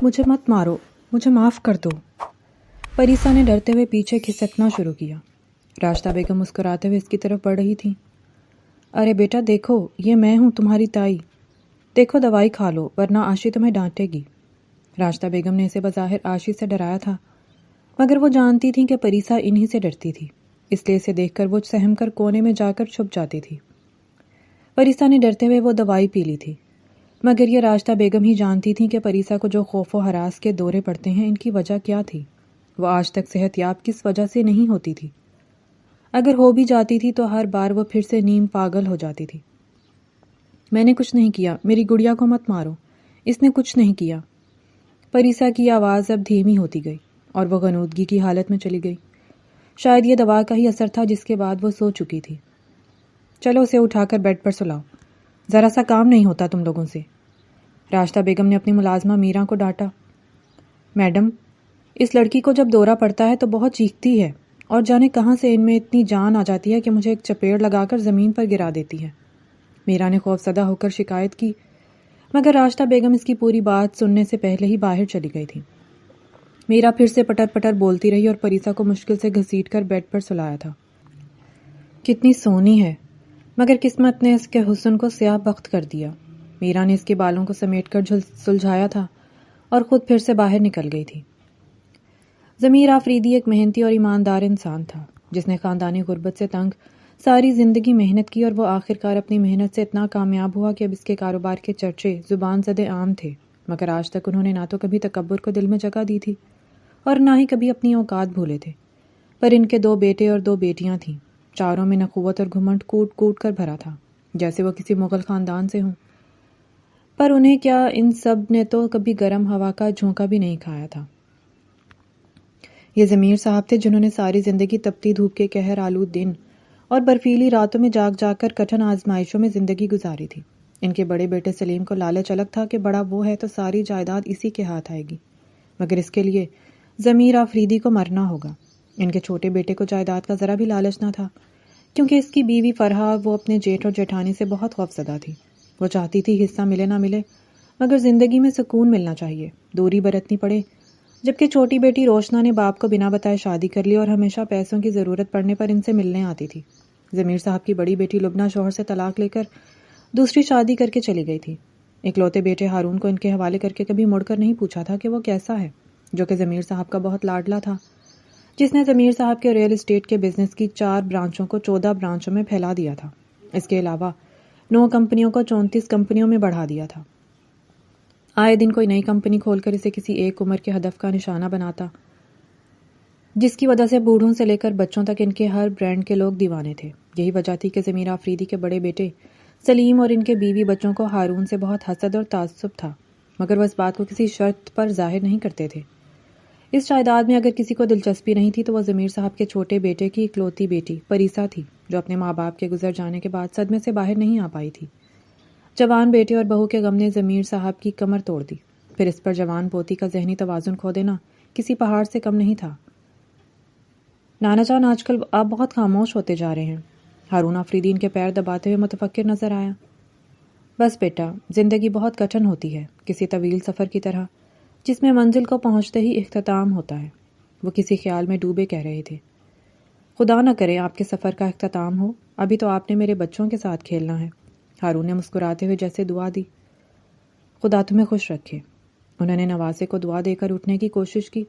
مجھے مت مارو، مجھے معاف کر دو۔ پریسا نے ڈرتے ہوئے پیچھے کھسکنا شروع کیا۔ راشدہ بیگم مسکراتے ہوئے اس کی طرف بڑھ رہی تھیں۔ ارے بیٹا دیکھو، یہ میں ہوں تمہاری تائی، دیکھو دوائی کھا لو ورنہ آشی تمہیں ڈانٹے گی۔ راشدہ بیگم نے اسے بظاہر آشی سے ڈرایا تھا، مگر وہ جانتی تھیں کہ پریسا انہی سے ڈرتی تھی، اس لیے اسے دیکھ کر وہ سہم کر کونے میں جا کر چھپ جاتی تھی۔ پریسا نے ڈرتے ہوئے وہ دوائی پی لی تھی، مگر یہ راشدہ بیگم ہی جانتی تھیں کہ پریسا کو جو خوف و ہراس کے دورے پڑتے ہیں ان کی وجہ کیا تھی۔ وہ آج تک صحت یاب کس وجہ سے نہیں ہوتی تھی، اگر ہو بھی جاتی تھی تو ہر بار وہ پھر سے نیم پاگل ہو جاتی تھی۔ میں نے کچھ نہیں کیا، میری گڑیا کو مت مارو، اس نے کچھ نہیں کیا۔ پریسا کی آواز اب دھیمی ہوتی گئی اور وہ غنودگی کی حالت میں چلی گئی۔ شاید یہ دوا کا ہی اثر تھا جس کے بعد وہ سو چکی تھی۔ چلو اسے اٹھا کر بیڈ پر سلاؤ، ذرا سا کام نہیں ہوتا تم لوگوں سے۔ راشدہ بیگم نے اپنی ملازمہ میرا کو ڈانٹا۔ میڈم، اس لڑکی کو جب دورہ پڑتا ہے تو بہت چیختی ہے اور جانے کہاں سے ان میں اتنی جان آ جاتی ہے کہ مجھے ایک چپیڑ لگا کر زمین پر گرا دیتی ہے، میرا نے خوف زدہ ہو کر شکایت کی، مگر راشدہ بیگم اس کی پوری بات سننے سے پہلے ہی باہر چلی گئی تھی۔ میرا پھر سے پٹر پٹر بولتی رہی اور پریسا کو مشکل سے گھسیٹ کر بیڈ پر سلایا تھا۔ کتنی سونی ہے، مگر قسمت نے اس کے حسن کو سیاہ بخت کر دیا۔ میرا نے اس کے بالوں کو سمیٹ کر سلجھایا تھا اور خود پھر سے باہر نکل گئی تھی۔ ضمیر آفریدی ایک محنتی اور ایماندار انسان تھا جس نے خاندانی غربت سے تنگ ساری زندگی محنت کی، اور وہ آخرکار اپنی محنت سے اتنا کامیاب ہوا کہ اب اس کے کاروبار کے چرچے زبان زدے عام تھے، مگر آج تک انہوں نے نہ تو کبھی تکبر کو دل میں جگہ دی تھی اور نہ ہی کبھی اپنی اوقات بھولے تھے۔ پر ان کے 2 بیٹے اور 2 بیٹیاں تھیں، چاروں میں نخوت اور گھمنڈ کوٹ کوٹ کر بھرا تھا، جیسے وہ کسی مغل خاندان سے ہوں۔ پر انہیں کیا، ان سب نے تو کبھی گرم ہوا کا جھونکا بھی نہیں کھایا تھا۔ یہ ضمیر صاحب تھے جنہوں نے ساری زندگی تپتی دھوپ کے قہر آلود دن اور برفیلی راتوں میں جاگ جاگ کر کٹھن آزمائشوں میں زندگی گزاری تھی۔ ان کے بڑے بیٹے سلیم کو لالچ الگ تھا کہ بڑا وہ ہے تو ساری جائیداد اسی کے ہاتھ آئے گی، مگر اس کے لیے ضمیر آفریدی کو مرنا ہوگا۔ ان کے چھوٹے بیٹے کو جائیداد کا ذرا بھی لالچ نہ تھا، کیونکہ اس کی بیوی فرحہ وہ اپنے جیٹھ اور جیٹھانی سے بہت خوفزدہ تھی۔ وہ چاہتی تھی حصہ ملے نہ ملے، مگر زندگی میں سکون ملنا چاہیے، دوری برتنی پڑے، جبکہ چھوٹی بیٹی روشنا نے باپ کو بنا بتائے شادی کر لی اور ہمیشہ پیسوں کی ضرورت پڑنے پر ان سے ملنے آتی تھی۔ ضمیر صاحب کی بڑی بیٹی لبنہ شوہر سے طلاق لے کر دوسری شادی کر کے چلی گئی تھی۔ اکلوتے بیٹے ہارون کو ان کے حوالے کر کے کبھی مڑ کر نہیں پوچھا تھا کہ وہ کیسا ہے، جو کہ ضمیر صاحب کا بہت لاڈلا تھا، جس نے ضمیر صاحب کے ریل اسٹیٹ کے بزنس کی 4 برانچوں کو 14 برانچوں میں پھیلا دیا تھا۔ اس کے علاوہ 9 کمپنیوں کو 34 کمپنیوں میں بڑھا دیا تھا۔ آئے دن کوئی نئی کمپنی کھول کر اسے کسی ایک عمر کے ہدف کا نشانہ بناتا، جس کی وجہ سے بوڑھوں سے لے کر بچوں تک ان کے ہر برانڈ کے لوگ دیوانے تھے۔ یہی وجہ تھی کہ ضمیر آفریدی کے بڑے بیٹے سلیم اور ان کے بیوی بچوں کو ہارون سے بہت حسد اور تعصب تھا، مگر وہ اس بات کو کسی شرط پر ظاہر نہیں کرتے تھے۔ اس جائیداد میں اگر کسی کو دلچسپی نہیں تھی تو وہ ضمیر صاحب کے چھوٹے بیٹے کی اکلوتی بیٹی پریسا تھی، جو اپنے ماں باپ کے گزر جانے کے بعد صدمے سے باہر نہیں آ پائی تھی۔ جوان بیٹے اور بہو کے غم نے ضمیر صاحب کی کمر توڑ دی، پھر اس پر جوان پوتی کا ذہنی توازن کھو دینا کسی پہاڑ سے کم نہیں تھا۔ نانا جان آج کل آپ بہت خاموش ہوتے جا رہے ہیں، ہارون آفریدی ان کے پیر دباتے ہوئے متفکر نظر آیا۔ بس بیٹا، زندگی بہت کٹھن ہوتی ہے، کسی طویل سفر کی طرح جس میں منزل کو پہنچتے ہی اختتام ہوتا ہے، وہ کسی خیال میں ڈوبے کہہ رہے تھے۔ خدا نہ کرے آپ کے سفر کا اختتام ہو، ابھی تو آپ نے میرے بچوں کے ساتھ کھیلنا ہے۔ ہارون نے مسکراتے ہوئے جیسے دعا دی۔ خدا تمہیں خوش رکھے۔ انہوں نے نواسے کو دعا دے کر اٹھنے کی کوشش کی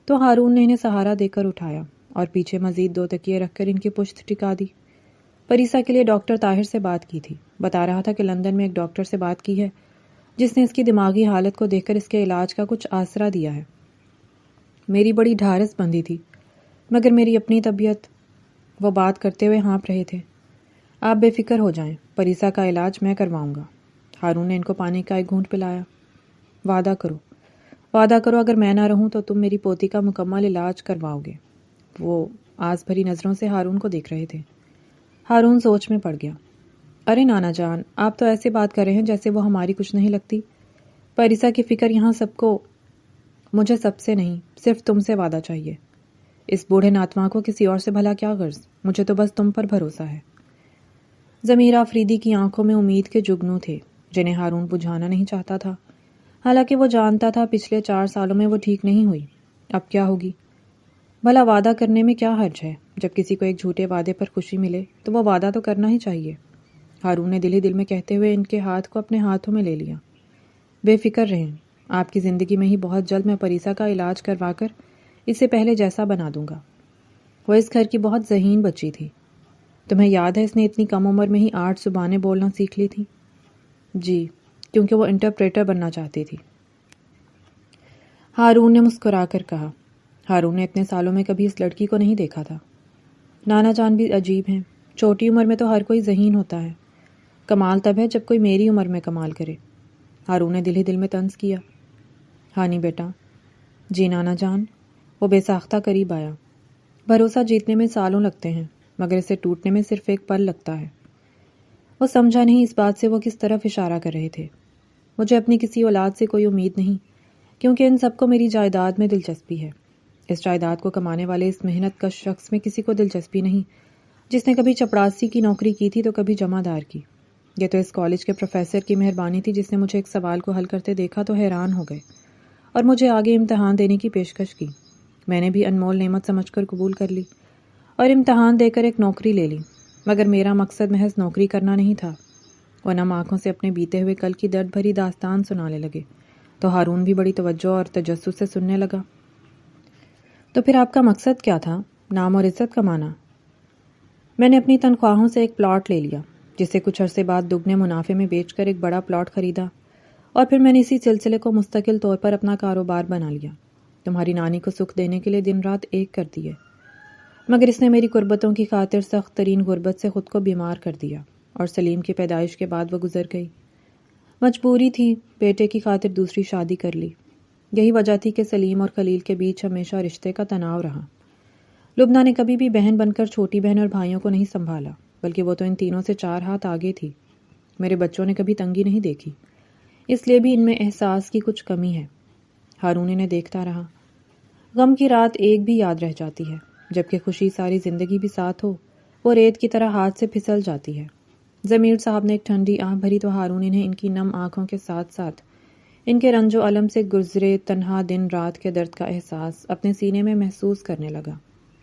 تو ہارون نے انہیں سہارا دے کر اٹھایا اور پیچھے مزید 2 تکیے رکھ کر ان کی پشت ٹکا دی۔ پریسا کے لیے ڈاکٹر طاہر سے بات کی تھی، بتا رہا تھا کہ لندن میں ایک ڈاکٹر سے بات کی ہے جس نے اس کی دماغی حالت کو دیکھ کر اس کے علاج کا کچھ آسرا دیا ہے۔ میری بڑی ڈھارس بندی تھی، مگر میری اپنی طبیعت، وہ بات کرتے ہوئے ہانپ رہے تھے۔ آپ بے فکر ہو جائیں، پریسا کا علاج میں کرواؤں گا۔ ہارون نے ان کو پانی کا ایک گھونٹ پلایا۔ وعدہ کرو اگر میں نہ رہوں تو تم میری پوتی کا مکمل علاج کرواؤ گے۔ وہ آس بھری نظروں سے ہارون کو دیکھ رہے تھے۔ ہارون سوچ میں پڑ گیا۔ ارے نانا جان، آپ تو ایسے بات کر رہے ہیں جیسے وہ ہماری کچھ نہیں لگتی۔ پریسا کی فکر یہاں سب کو، مجھے سب سے نہیں، صرف تم سے وعدہ چاہیے۔ اس بوڑھے ناتواں کو کسی اور سے بھلا کیا غرض، مجھے تو بس تم پر بھروسہ ہے۔ ضمیر آفریدی کی آنکھوں میں امید کے جگنو تھے جنہیں ہارون بجھانا نہیں چاہتا تھا۔ حالانکہ وہ جانتا تھا پچھلے 4 سالوں میں وہ ٹھیک نہیں ہوئی، اب کیا ہوگی؟ بھلا وعدہ کرنے میں کیا حرج ہے؟ جب کسی کو ایک جھوٹے وعدے پر خوشی ملے تو وہ وعدہ تو کرنا ہی چاہیے۔ ہارون نے دل ہی دل میں کہتے ہوئے ان کے ہاتھ کو اپنے ہاتھوں میں لے لیا۔ بے فکر رہیں، آپ کی زندگی میں ہی بہت جلد میں پریسا کا علاج کروا کر اسے پہلے جیسا بنا دوں گا۔ وہ اس گھر کی بہت ذہین بچی تھی۔ تمہیں یاد ہے اس نے اتنی کم عمر میں ہی 8 زبانیں بولنا سیکھ لی تھی؟ جی، کیونکہ وہ انٹرپریٹر بننا چاہتی تھی، ہارون نے مسکرا کر کہا۔ ہارون نے اتنے سالوں میں کبھی اس لڑکی کو نہیں دیکھا تھا۔ نانا جان بھی عجیب ہیں، چھوٹی عمر میں تو ہر کوئی ذہین ہوتا ہے، کمال تب ہے جب کوئی میری عمر میں کمال کرے۔ ہارون نے دل ہی دل میں طنز کیا۔ ہانی بیٹا۔ جی نانا جان۔ وہ بے ساختہ قریب آیا۔ بھروسہ جیتنے میں سالوں لگتے ہیں مگر اسے ٹوٹنے میں صرف ایک پل لگتا ہے۔ وہ سمجھا نہیں اس بات سے وہ کس طرف اشارہ کر رہے تھے۔ مجھے اپنی کسی اولاد سے کوئی امید نہیں، کیونکہ ان سب کو میری جائیداد میں دلچسپی ہے۔ اس جائیداد کو کمانے والے اس محنت کش شخص میں کسی کو دلچسپی نہیں، جس نے کبھی چپڑاسی کی نوکری کی تھی تو کبھی جمع دار کی۔ یہ تو اس کالج کے پروفیسر کی مہربانی تھی جس نے مجھے ایک سوال کو حل کرتے دیکھا تو حیران ہو گئے اور مجھے آگے امتحان دینے کی پیشکش کی۔ میں نے بھی انمول نعمت سمجھ کر قبول کر لی اور امتحان دے کر ایک نوکری لے لی، مگر میرا مقصد محض نوکری کرنا نہیں تھا۔ وہ نم آنکھوں سے اپنے بیتے ہوئے کل کی درد بھری داستان سنانے لگے تو ہارون بھی بڑی توجہ اور تجسس سے سننے لگا۔ تو پھر آپ کا مقصد کیا تھا؟ نام اور عزت کمانا؟ میں نے اپنی تنخواہوں سے ایک پلاٹ لے لیا، جسے کچھ عرصے بعد دگنے منافع میں بیچ کر ایک بڑا پلاٹ خریدا، اور پھر میں نے اسی سلسلے کو مستقل طور پر اپنا کاروبار بنا لیا۔ تمہاری نانی کو سکھ دینے کے لیے دن رات ایک کر دیے، مگر اس نے میری قربتوں کی خاطر سخت ترین غربت سے خود کو بیمار کر دیا، اور سلیم کی پیدائش کے بعد وہ گزر گئی۔ مجبوری تھی، بیٹے کی خاطر دوسری شادی کر لی۔ یہی وجہ تھی کہ سلیم اور خلیل کے بیچ ہمیشہ رشتے کا تناؤ رہا۔ لبنہ نے کبھی بھی بہن بن کر چھوٹی بہن اور بھائیوں کو نہیں سنبھالا، بلکہ وہ تو ان تینوں سے 4 ہاتھ آگے تھی۔ میرے بچوں نے کبھی تنگی نہیں دیکھی، اس لیے بھی ان میں احساس کی کچھ کمی ہے۔ ہارون انہیں دیکھتا رہا۔ غم کی رات ایک بھی یاد رہ جاتی ہے، جبکہ خوشی ساری زندگی بھی ساتھ ہو وہ ریت کی طرح ہاتھ سے پھسل جاتی ہے۔ ضمیر صاحب نے ایک ٹھنڈی آہ بھری تو ہارون انہیں ان کی نم آنکھوں کے ساتھ ساتھ ان کے رنج و الم سے گزرے تنہا دن رات کے درد کا احساس اپنے سینے میں محسوس کرنے لگا۔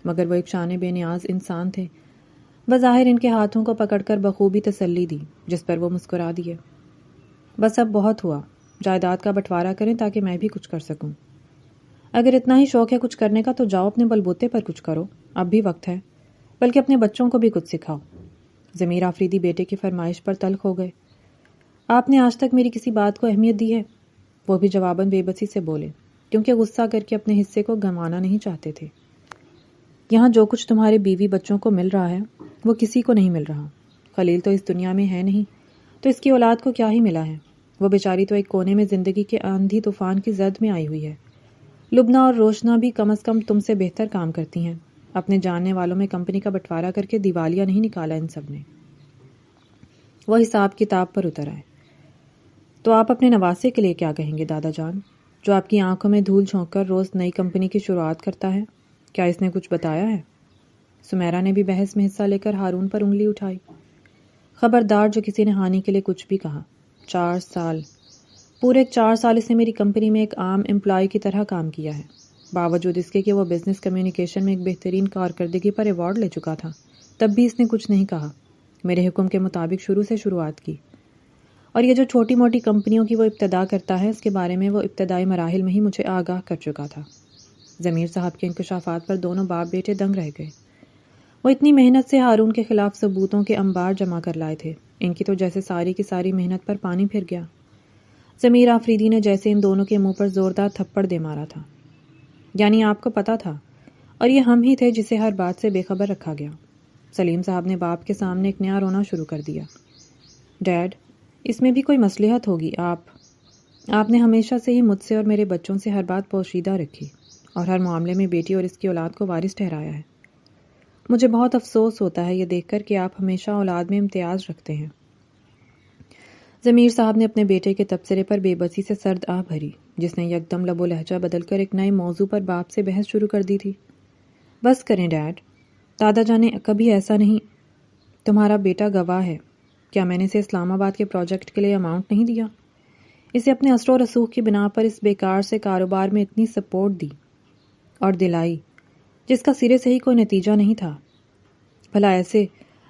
مگر وہ ایک شان بے نیاز انسان تھے۔ بظاہر ان کے ہاتھوں کو پکڑ کر بخوبی تسلی دی، جس پر وہ مسکرا دیے۔ بس اب بہت ہوا، جائیداد کا بٹوارا کریں تاکہ میں بھی کچھ کر سکوں۔ اگر اتنا ہی شوق ہے کچھ کرنے کا تو جاؤ اپنے بل بوتے پر کچھ کرو، اب بھی وقت ہے، بلکہ اپنے بچوں کو بھی کچھ سکھاؤ۔ ضمیر آفریدی بیٹے کی فرمائش پر تلخ ہو گئے۔ آپ نے آج تک میری کسی بات کو اہمیت دی ہے؟ وہ بھی جواباً بے بسی سے بولے، کیونکہ غصہ کر کے اپنے حصے کو گنوانا نہیں چاہتے تھے۔ یہاں جو کچھ تمہارے بیوی بچوں کو مل رہا ہے وہ کسی کو نہیں مل رہا۔ خلیل تو اس دنیا میں ہے نہیں، تو اس کی اولاد کو کیا ہی ملا ہے؟ وہ بیچاری تو ایک کونے میں زندگی کے آندھی طوفان کی زد میں آئی ہوئی ہے۔ لبنہ اور روشنا بھی کم از کم تم سے بہتر کام کرتی ہیں۔ اپنے جاننے والوں میں کمپنی کا بٹوارا کر کے دیوالیہ نہیں نکالا ان سب نے۔ وہ حساب کتاب پر اتر آئے۔ تو آپ اپنے نواسے کے لیے کیا کہیں گے دادا جان، جو آپ کی آنکھوں میں دھول جھونک کر روز نئی کمپنی کی شروعات کرتا ہے؟ کیا اس نے کچھ بتایا ہے؟ سمیرا نے بھی بحث میں حصہ لے کر ہارون پر انگلی اٹھائی۔ خبردار جو کسی نے ہانی کے لیے کچھ بھی کہا۔ 4 سال، پورے 4 سال اس نے میری کمپنی میں ایک عام امپلائی کی طرح کام کیا ہے، باوجود اس کے کہ وہ بزنس کمیونیکیشن میں ایک بہترین کارکردگی پر ایوارڈ لے چکا تھا۔ تب بھی اس نے کچھ نہیں کہا، میرے حکم کے مطابق شروع سے شروعات کی۔ اور یہ جو چھوٹی موٹی کمپنیوں کی وہ ابتدا کرتا ہے، اس کے بارے میں وہ ابتدائی مراحل میں ہی مجھے آگاہ کر چکا تھا۔ ضمیر صاحب کے انکشافات پر دونوں باپ بیٹے دنگ رہ گئے۔ وہ اتنی محنت سے ہارون کے خلاف ثبوتوں کے انبار جمع کر لائے تھے، ان کی تو جیسے ساری کی ساری محنت پر پانی پھر گیا۔ ضمیر آفریدی نے جیسے ان دونوں کے منہ پر زوردار تھپڑ دے مارا تھا۔ یعنی آپ کو پتا تھا، اور یہ ہم ہی تھے جسے ہر بات سے بے خبر رکھا گیا۔ سلیم صاحب نے باپ کے سامنے ایک نیا رونا شروع کر دیا۔ ڈیڈ، اس میں بھی کوئی مصلحت ہوگی۔ آپ نے ہمیشہ سے ہی مجھ سے اور میرے بچوں سے ہر بات پوشیدہ رکھی اور ہر معاملے میں بیٹی اور اس کی اولاد کو وارث ٹھہرایا ہے۔ مجھے بہت افسوس ہوتا ہے یہ دیکھ کر کہ آپ ہمیشہ اولاد میں امتیاز رکھتے ہیں۔ ضمیر صاحب نے اپنے بیٹے کے تبصرے پر بے بسی سے سرد آہ بھری، جس نے یکدم لب و لہجہ بدل کر ایک نئے موضوع پر باپ سے بحث شروع کر دی تھی۔ بس کریں ڈیڈ، دادا جانے کبھی ایسا نہیں۔ تمہارا بیٹا گواہ ہے، کیا میں نے اسے اسلام آباد کے پروجیکٹ کے لیے اماؤنٹ نہیں دیا؟ اسے اپنے اثر و رسوخ کی بنا پر اس بیکار سے کاروبار میں اتنی سپورٹ دی اور دلائی جس کا سرے سے ہی کوئی نتیجہ نہیں تھا۔ بھلا ایسے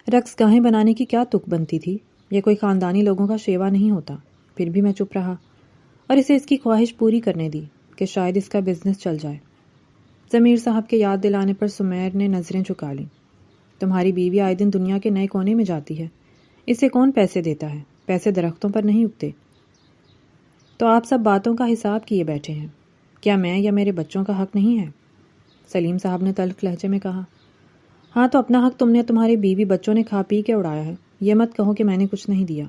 رقص گاہیں بنانے کی کیا تک بنتی تھی؟ یہ کوئی خاندانی لوگوں کا شیوا نہیں ہوتا۔ پھر بھی میں چپ رہا اور اسے اس کی خواہش پوری کرنے دی کہ شاید اس کا بزنس چل جائے۔ ضمیر صاحب کے یاد دلانے پر سمیر نے نظریں جھکا لیں۔ تمہاری بیوی آئے دن دنیا کے نئے کونے میں جاتی ہے، اسے کون پیسے دیتا ہے؟ پیسے درختوں پر نہیں اگتے۔ تو آپ سب باتوں کا حساب کیے بیٹھے ہیں، کیا میں یا میرے بچوں کا حق نہیں ہے؟ سلیم صاحب نے تلخ لہجے میں کہا۔ ہاں تو اپنا حق تم نے تمہاری بیوی بچوں نے کھا پی کے اڑایا ہے، یہ مت کہو کہ میں نے کچھ نہیں دیا۔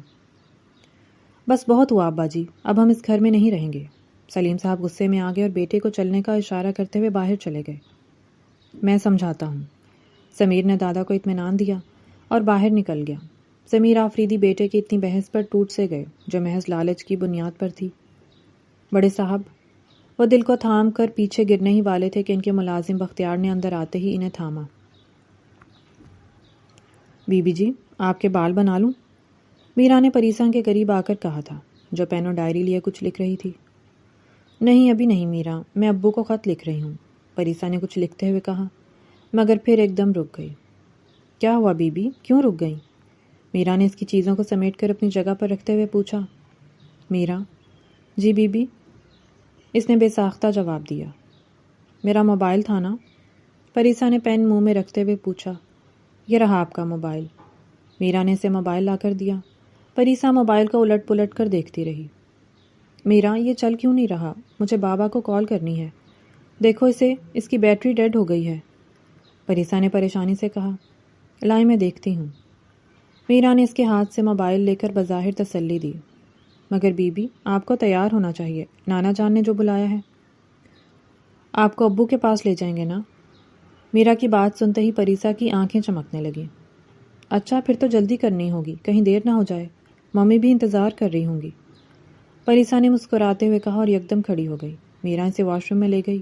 بس بہت ہوا ابا جی، اب ہم اس گھر میں نہیں رہیں گے۔ سلیم صاحب غصے میں آ گئے اور بیٹے کو چلنے کا اشارہ کرتے ہوئے باہر چلے گئے۔ میں سمجھاتا ہوں، سمیر نے دادا کو اطمینان دیا اور باہر نکل گیا۔ ضمیر آفریدی بیٹے کی اتنی بحث پر ٹوٹ سے گئے جو محض لالچ کی بنیاد پر تھی۔ بڑے صاحب، وہ دل کو تھام کر پیچھے گرنے ہی والے تھے کہ ان کے ملازم بختیار نے اندر آتے ہی انہیں تھاما۔ بی بی جی، آپ کے بال بنا لوں؟ میرا نے پریسا کے قریب آ کر کہا تھا، جو پین اور ڈائری لیے کچھ لکھ رہی تھی۔ نہیں ابھی نہیں میرا، میں ابو کو خط لکھ رہی ہوں، پریسا نے کچھ لکھتے ہوئے کہا، مگر پھر ایک دم رک گئی۔ کیا ہوا بی بی، کیوں رک گئی؟ میرا نے اس کی چیزوں کو سمیٹ کر اپنی جگہ پر رکھتے ہوئے پوچھا۔ میرا، جی بی بی؟ اس نے بے ساختہ جواب دیا۔ میرا موبائل تھا نا؟ پریسا نے پین منہ میں رکھتے ہوئے پوچھا۔ یہ رہا آپ کا موبائل۔ میرا نے اسے موبائل لا کر دیا۔ پریسا موبائل کو الٹ پلٹ کر دیکھتی رہی۔ میرا، یہ چل کیوں نہیں رہا؟ مجھے بابا کو کال کرنی ہے، دیکھو اسے، اس کی بیٹری ڈیڈ ہو گئی ہے۔ پریسا نے پریشانی سے کہا۔ لائیں میں دیکھتی ہوں۔ میرا نے اس کے ہاتھ سے موبائل لے کر بظاہر تسلی دی۔ مگر بی بی، آپ کو تیار ہونا چاہیے، نانا جان نے جو بلایا ہے۔ آپ کو ابو کے پاس لے جائیں گے نا؟ میرا کی بات سنتے ہی پریسا کی آنکھیں چمکنے لگیں۔ اچھا پھر تو جلدی کرنی ہوگی، کہیں دیر نہ ہو جائے، ممی بھی انتظار کر رہی ہوں گی۔ پریسا نے مسکراتے ہوئے کہا اور یکدم کھڑی ہو گئی۔ میرا اسے واش روم میں لے گئی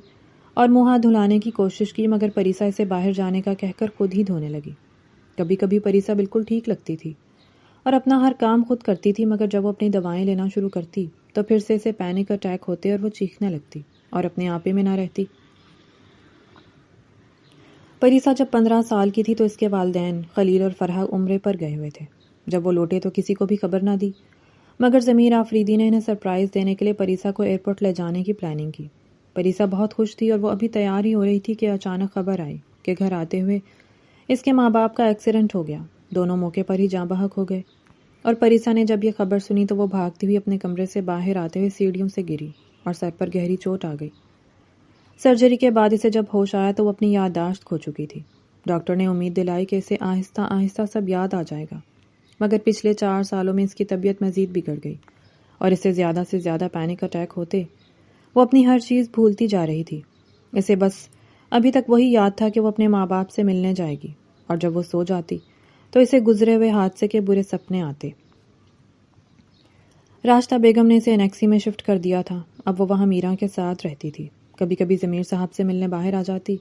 اور منہ ہاتھ دھلانے کی کوشش کی، مگر پریسا اسے باہر جانے کا کہہ کر خود ہی دھونے لگی۔ کبھی کبھی پریسا بالکل ٹھیک لگتی تھی اور اپنا ہر کام خود کرتی تھی، مگر جب وہ اپنی دوائیں لینا شروع کرتی تو پھر سے اسے پینک اٹیک ہوتے اور وہ چیخنے لگتی اور اپنے آپے میں نہ رہتی۔ پریسا جب 15 سال کی تھی تو اس کے والدین خلیل اور فرحہ عمرے پر گئے ہوئے تھے۔ جب وہ لوٹے تو کسی کو بھی خبر نہ دی، مگر ضمیر آفریدی نے انہیں سرپرائز دینے کے لیے پریسا کو ایئرپورٹ لے جانے کی پلاننگ کی۔ پریسا بہت خوش تھی اور وہ ابھی تیار ہی ہو رہی تھی کہ اچانک خبر آئی کہ گھر آتے ہوئے اس کے ماں باپ کا ایکسیڈنٹ ہو گیا۔ دونوں موقع پر ہی جاں بحق ہو گئے، اور پریسا نے جب یہ خبر سنی تو وہ بھاگتی ہوئی اپنے کمرے سے باہر آتے ہوئے سیڑھیوں سے گری اور سر پر گہری چوٹ آ گئی۔ سرجری کے بعد اسے جب ہوش آیا تو وہ اپنی یادداشت کھو چکی تھی۔ ڈاکٹر نے امید دلائی کہ اسے آہستہ آہستہ سب یاد آ جائے گا، مگر پچھلے 4 سالوں میں اس کی طبیعت مزید بگڑ گئی اور اسے زیادہ سے زیادہ پینک اٹیک ہوتے۔ وہ اپنی ہر چیز بھولتی جا رہی تھی۔ اسے بس ابھی تک وہی یاد تھا کہ وہ اپنے ماں باپ سے ملنے جائے گی، اور جب وہ سو جاتی تو اسے گزرے ہوئے حادثے کے برے سپنے آتے۔ راشدہ بیگم نے اسے انیکسی میں شفٹ کر دیا تھا۔ اب وہ وہاں میرا کے ساتھ رہتی تھی۔ کبھی کبھی ضمیر صاحب سے ملنے باہر آ جاتی،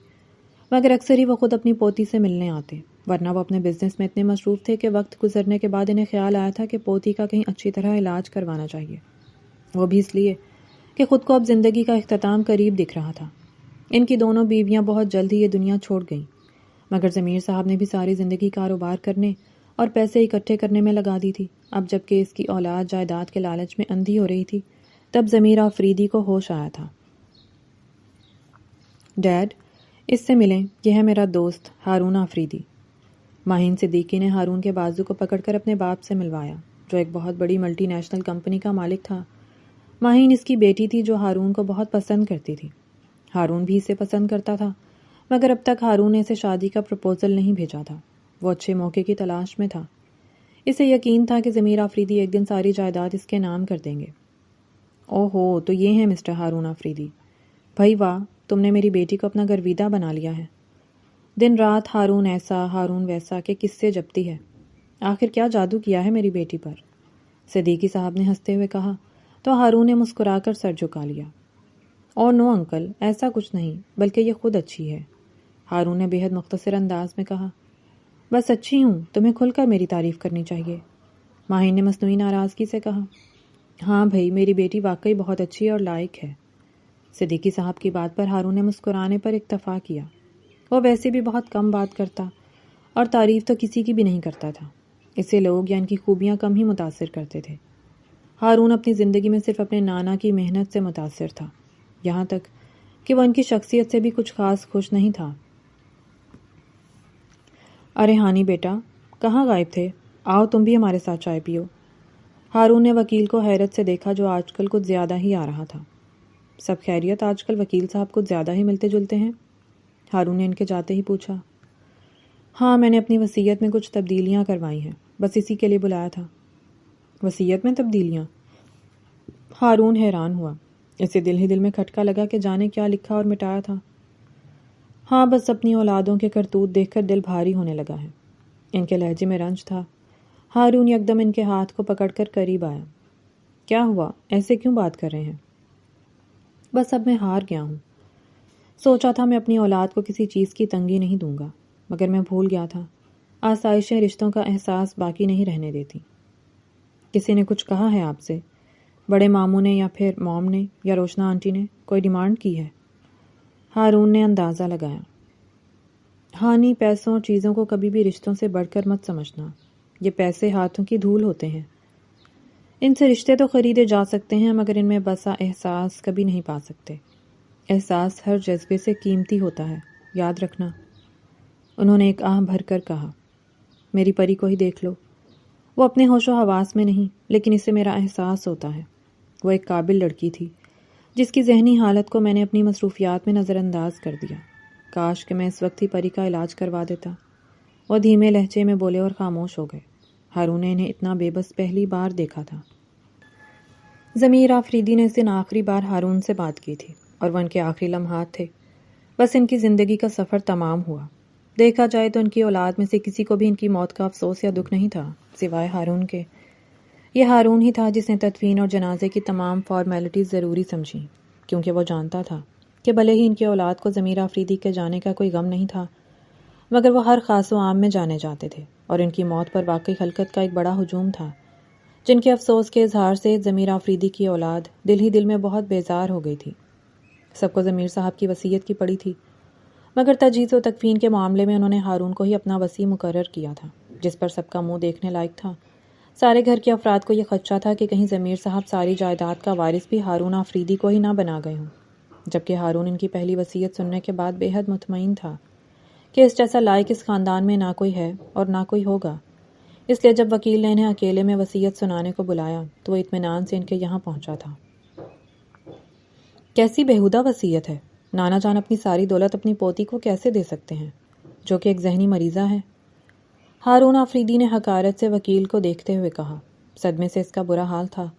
مگر اکثر ہی وہ خود اپنی پوتی سے ملنے آتے، ورنہ وہ اپنے بزنس میں اتنے مصروف تھے کہ وقت گزرنے کے بعد انہیں خیال آیا تھا کہ پوتی کا کہیں اچھی طرح علاج کروانا چاہیے، وہ بھی اس لیے کہ خود کو اب زندگی کا اختتام قریب دکھ رہا تھا۔ ان کی دونوں بیویاں بہت جلد ہی یہ دنیا چھوڑ گئیں، مگر ضمیر صاحب نے بھی ساری زندگی کاروبار کرنے اور پیسے اکٹھے کرنے میں لگا دی تھی۔ اب جب کہ اس کی اولاد جائیداد کے لالچ میں اندھی ہو رہی تھی، تب ضمیر آفریدی کو ہوش آیا تھا۔ ڈیڈ، اس سے ملیں، یہ ہے میرا دوست ہارون آفریدی۔ ماہین صدیقی نے ہارون کے بازو کو پکڑ کر اپنے باپ سے ملوایا، جو ایک بہت بڑی ملٹی نیشنل کمپنی کا مالک تھا۔ ماہین اس کی بیٹی تھی جو ہارون کو بہت پسند کرتی تھی۔ ہارون بھی اسے پسند کرتا تھا، مگر اب تک ہارون نے اسے شادی کا پروپوزل نہیں بھیجا تھا۔ وہ اچھے موقع کی تلاش میں تھا۔ اسے یقین تھا کہ ضمیر آفریدی ایک دن ساری جائیداد اس کے نام کر دیں گے۔ او ہو، تو یہ ہیں مسٹر ہارون آفریدی۔ بھائی واہ، تم نے میری بیٹی کو اپنا گرویدہ بنا لیا ہے۔ دن رات ہارون ایسا ہارون ویسا کہ کس سے جپتی ہے۔ آخر کیا جادو کیا ہے میری بیٹی پر؟ صدیقی صاحب نے ہنستے ہوئے کہا تو ہارون نے مسکرا کر سر جھکا لیا۔ اور نو انکل، ایسا کچھ نہیں، بلکہ یہ خود اچھی ہے، ہارون نے بے حد مختصر انداز میں کہا۔ بس اچھی ہوں، تمہیں کھل کر میری تعریف کرنی چاہیے، ماہین نے مصنوعی ناراضگی سے کہا۔ ہاں بھائی، میری بیٹی واقعی بہت اچھی اور لائق ہے۔ صدیقی صاحب کی بات پر ہارون نے مسکرانے پر اکتفا کیا۔ وہ ویسے بھی بہت کم بات کرتا اور تعریف تو کسی کی بھی نہیں کرتا تھا، اس سے لوگ یا ان کی خوبیاں کم ہی متاثر کرتے تھے۔ ہارون اپنی زندگی میں صرف اپنے نانا کی محنت سے متاثر تھا، یہاں تک کہ وہ ان کی شخصیت سے بھی کچھ خاص خوش نہیں تھا۔ ارے ہانی بیٹا، کہاں غائب تھے؟ آؤ تم بھی ہمارے ساتھ چائے پیو۔ ہارون نے وکیل کو حیرت سے دیکھا جو آج کل کچھ زیادہ ہی آ رہا تھا۔ سب خیریت؟ آج کل وکیل صاحب کچھ زیادہ ہی ملتے جلتے ہیں، ہارون نے ان کے جاتے ہی پوچھا۔ ہاں، میں نے اپنی وصیت میں کچھ تبدیلیاں کروائی ہیں، بس اسی کے لیے بلایا تھا۔ وصیت میں تبدیلیاں؟ ہارون حیران ہوا، اسے دل ہی دل میں کھٹکا لگا کہ جانے کیا لکھا اور مٹایا تھا۔ ہاں، بس اپنی اولادوں کے کرتوت دیکھ کر دل بھاری ہونے لگا ہے۔ ان کے لہجے میں رنج تھا۔ ہارون یکدم ان کے ہاتھ کو پکڑ کر قریب آیا۔ کیا ہوا؟ ایسے کیوں بات کر رہے ہیں؟ بس اب میں ہار گیا ہوں۔ سوچا تھا میں اپنی اولاد کو کسی چیز کی تنگی نہیں دوں گا، مگر میں بھول گیا تھا۔ آسائشیں رشتوں کا احساس باقی نہیں رہنے دیتی۔ کسی نے کچھ کہا ہے آپ سے؟ بڑے ماموں نے یا پھر موم نے یا روشنا آنٹی نے کوئی ڈیمانڈ کی ہے؟ ہارون نے اندازہ لگایا۔ ہانی، پیسوں اور چیزوں کو کبھی بھی رشتوں سے بڑھ کر مت سمجھنا، یہ پیسے ہاتھوں کی دھول ہوتے ہیں۔ ان سے رشتے تو خریدے جا سکتے ہیں مگر ان میں بسا احساس کبھی نہیں پا سکتے۔ احساس ہر جذبے سے قیمتی ہوتا ہے، یاد رکھنا۔ انہوں نے ایک آہ بھر کر کہا۔ میری پری کو ہی دیکھ لو، وہ اپنے ہوش و حواس میں نہیں، لیکن اسے میرا احساس ہوتا ہے۔ وہ ایک قابل لڑکی تھی جس کی ذہنی حالت کو میں نے اپنی مصروفیات میں نظر انداز کر دیا۔ کاش کہ میں اس وقت ہی پری کا علاج کروا دیتا۔ وہ دھیمے لہجے میں بولے اور خاموش ہو گئے۔ ہارون نے انہیں اتنا بے بس پہلی بار دیکھا تھا۔ ضمیر آفریدی نے اس دن آخری بار ہارون سے بات کی تھی اور وہ ان کے آخری لمحات تھے۔ بس ان کی زندگی کا سفر تمام ہوا۔ دیکھا جائے تو ان کی اولاد میں سے کسی کو بھی ان کی موت کا افسوس یا دکھ نہیں تھا، سوائے ہارون کے۔ یہ ہارون ہی تھا جس نے تدفین اور جنازے کی تمام فارمیلٹیز ضروری سمجھیں، کیونکہ وہ جانتا تھا کہ بھلے ہی ان کی اولاد کو ضمیر آفریدی کے جانے کا کوئی غم نہیں تھا، مگر وہ ہر خاص و عام میں جانے جاتے تھے اور ان کی موت پر واقعی خلقت کا ایک بڑا ہجوم تھا، جن کے افسوس کے اظہار سے ضمیر آفریدی کی اولاد دل ہی دل میں بہت بیزار ہو گئی تھی۔ سب کو ضمیر صاحب کی وصیت کی پڑی تھی، مگر تجہیز و تکفین کے معاملے میں انہوں نے ہارون کو ہی اپنا وصی مقرر کیا تھا، جس پر سب کا منہ دیکھنے لائق تھا۔ سارے گھر کے افراد کو یہ خدشہ تھا کہ کہیں ضمیر صاحب ساری جائیداد کا وارث بھی ہارون آفریدی کو ہی نہ بنا گئے ہوں، جبکہ ہارون ان کی پہلی وصیت سننے کے بعد بے حد مطمئن تھا کہ اس جیسا لائق اس خاندان میں نہ کوئی ہے اور نہ کوئی ہوگا۔ اس لیے جب وکیل نے انہیں اکیلے میں وصیت سنانے کو بلایا تو وہ اطمینان سے ان کے یہاں پہنچا تھا۔ کیسی بےہودہ وصیت ہے! نانا جان اپنی ساری دولت اپنی پوتی کو کیسے دے سکتے ہیں، جو کہ ایک ذہنی مریضہ ہے؟ ہارون آفریدی نے حقارت سے وکیل کو دیکھتے ہوئے کہا۔ صدمے سے اس کا برا حال تھا۔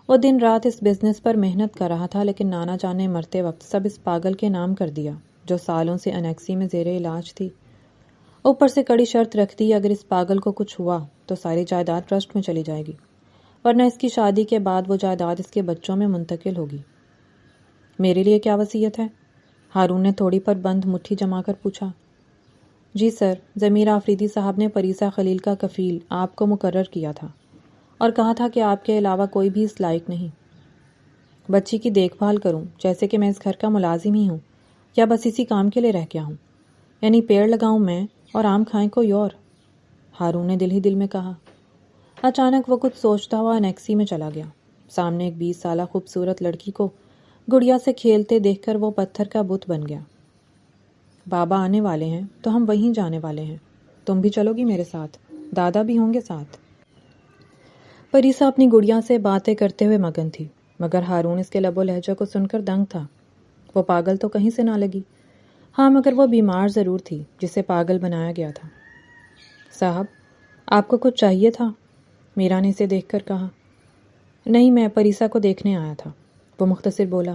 وہ دن رات اس بزنس پر محنت کر رہا تھا، لیکن نانا جان نے مرتے وقت سب اس پاگل کے نام کر دیا جو سالوں سے انیکسی میں زیر علاج تھی۔ اوپر سے کڑی شرط رکھ دی، اگر اس پاگل کو کچھ ہوا تو ساری جائیداد ٹرسٹ میں چلی جائے گی، ورنہ اس کی شادی کے بعد وہ جائیداد اس کے بچوں میں منتقل ہوگی۔ میرے لیے کیا وصیت ہے؟ ہارون نے تھوڑی پر بند مٹھی جما کر پوچھا۔ جی سر، ضمیر آفریدی صاحب نے پریسا خلیل کا کفیل آپ کو مقرر کیا تھا اور کہا تھا کہ آپ کے علاوہ کوئی بھی اس لائق نہیں۔ بچی کی دیکھ بھال کروں جیسے کہ میں اس گھر کا ملازم ہی ہوں، یا بس اسی کام کے لیے رہ گیا ہوں؟ یعنی پیڑ لگاؤں میں اور آم کھائیں کوئی اور؟ ہارون نے دل ہی دل میں کہا۔ اچانک وہ کچھ سوچتا ہوا انیکسی میں چلا گیا۔ سامنے ایک 20 سالہ خوبصورت لڑکی کو گڑیا سے کھیلتے دیکھ کر وہ پتھر کا بت بن گیا۔ بابا آنے والے ہیں تو ہم وہیں جانے والے ہیں، تم بھی چلو گی میرے ساتھ؟ دادا بھی ہوں گے ساتھ؟ پریسا اپنی گڑیا سے باتیں کرتے ہوئے مگن تھی، مگر ہارون اس کے لب و لہجہ کو سن کر دنگ تھا۔ وہ پاگل تو کہیں سے نہ لگی، ہاں مگر وہ بیمار ضرور تھی جسے پاگل بنایا گیا تھا۔ صاحب، آپ کو کچھ چاہیے تھا؟ میرا نے اسے دیکھ کر کہا۔ نہیں، میں پریسا کو دیکھنے آیا تھا، وہ مختصر بولا۔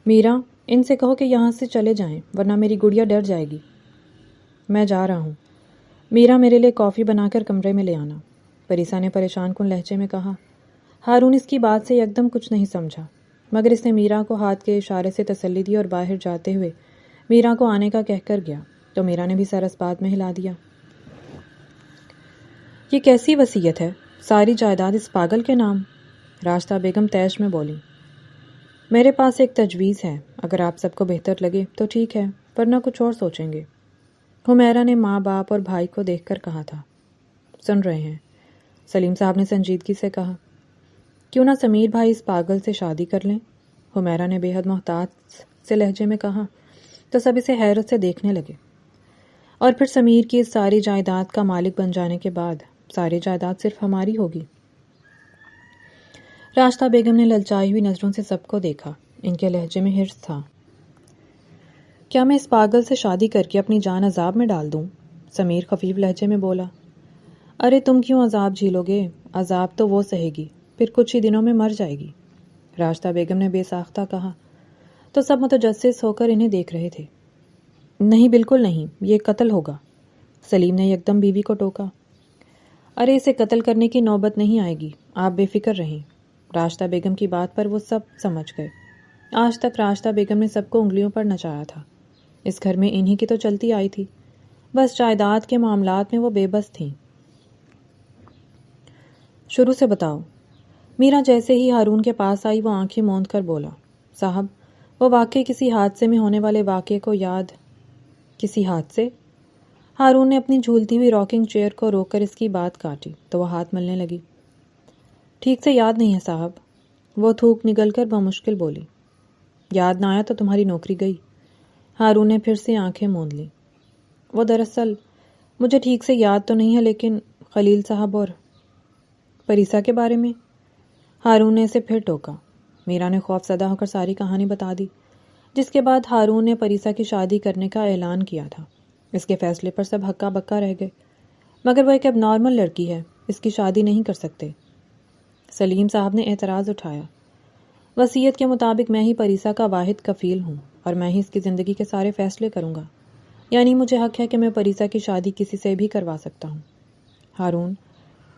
میرا، ان سے کہو کہ یہاں سے چلے جائیں ورنہ میری گڑیا ڈر جائے گی۔ میں جا رہا ہوں، میرا میرے لیے کافی بنا کر کمرے میں لے آنا، پریسا نے پریشان کن لہجے میں کہا۔ ہارون اس کی بات سے یکدم کچھ نہیں سمجھا، مگر اس نے میرا کو ہاتھ کے اشارے سے تسلی دی اور باہر جاتے ہوئے میرا کو آنے کا کہہ کر گیا تو میرا نے بھی سر اس بات میں ہلا دیا۔ یہ کیسی وصیت ہے؟ ساری جائیداد اس پاگل کے نام؟ راستہ بیگم تیش میں بولی، میرے پاس ایک تجویز ہے، اگر آپ سب کو بہتر لگے تو ٹھیک ہے، ورنہ کچھ اور سوچیں گے۔ حمیرہ نے ماں باپ اور بھائی کو دیکھ کر کہا تھا۔ سن رہے ہیں، سلیم صاحب نے سنجیدگی سے کہا۔ کیوں نہ سمیر بھائی اس پاگل سے شادی کر لیں؟ حمیرہ نے بے حد محتاط سے لہجے میں کہا تو سب اسے حیرت سے دیکھنے لگے۔ اور پھر سمیر کی اس ساری جائیداد کا مالک بن جانے کے بعد ساری جائیداد صرف ہماری ہوگی۔ راستہ بیگم نے للچائی ہوئی نظروں سے سب کو دیکھا۔ ان کے لہجے میں حرص تھا۔ کیا میں اس پاگل سے شادی کر کے اپنی جان عذاب میں ڈال دوں؟ سمیر خفیف لہجے میں بولا۔ ارے تم کیوں عذاب جھیلو گے؟ عذاب تو وہ سہے گی، پھر کچھ ہی دنوں میں مر جائے گی، راستہ بیگم نے بے ساختہ کہا۔ تو سب متجسس ہو کر انہیں دیکھ رہے تھے۔ نہیں، بالکل نہیں، یہ قتل ہوگا، سلیم نے یکدم بیوی کو ٹوکا۔ ارے اسے قتل کرنے کی نوبت نہیں آئے گی، آپ بے فکر رہیں۔ راستہ بیگم کی بات پر وہ سب سمجھ گئے۔ آج تک راستہ بیگم نے سب کو انگلیوں پر نچایا تھا۔ اس گھر میں انہی کی تو چلتی آئی تھی، بس جائیداد کے معاملات میں وہ بے بس تھیں۔ شروع سے بتاؤ۔ میرا جیسے ہی ہارون کے پاس آئی وہ آنکھیں موند کر بولا، صاحب وہ واقعی کسی حادثے میں ہونے والے واقعے کو یاد۔ کسی حادثے؟ ہارون نے اپنی جھولتی ہوئی راکنگ چیئر کو روک کر اس کی بات کاٹی تو وہ ہاتھ ملنے لگی۔ ٹھیک سے یاد نہیں ہے صاحب، وہ تھوک نگل کر بمشکل بولی۔ یاد نہ آیا تو تمہاری نوکری گئی، ہارون نے پھر سے آنکھیں موند لیں۔ وہ دراصل مجھے ٹھیک سے یاد تو نہیں ہے، لیکن خلیل صاحب اور پریسا کے بارے میں، ہارون نے اسے پھر ٹوکا۔ میرا نے خوف زدہ ہو کر ساری کہانی بتا دی، جس کے بعد ہارون نے پریسا کی شادی کرنے کا اعلان کیا تھا۔ اس کے فیصلے پر سب ہکا بکا رہ گئے، مگر وہ ایک اب نارمل لڑکی ہے، اس کی شادی نہیں کر سکتے۔ سلیم صاحب نے اعتراض اٹھایا، وصیت کے مطابق میں ہی پریسا کا واحد کفیل ہوں اور میں ہی اس کی زندگی کے سارے فیصلے کروں گا، یعنی مجھے حق ہے کہ میں پریسا کی شادی کسی سے بھی کروا سکتا ہوں۔ ہارون،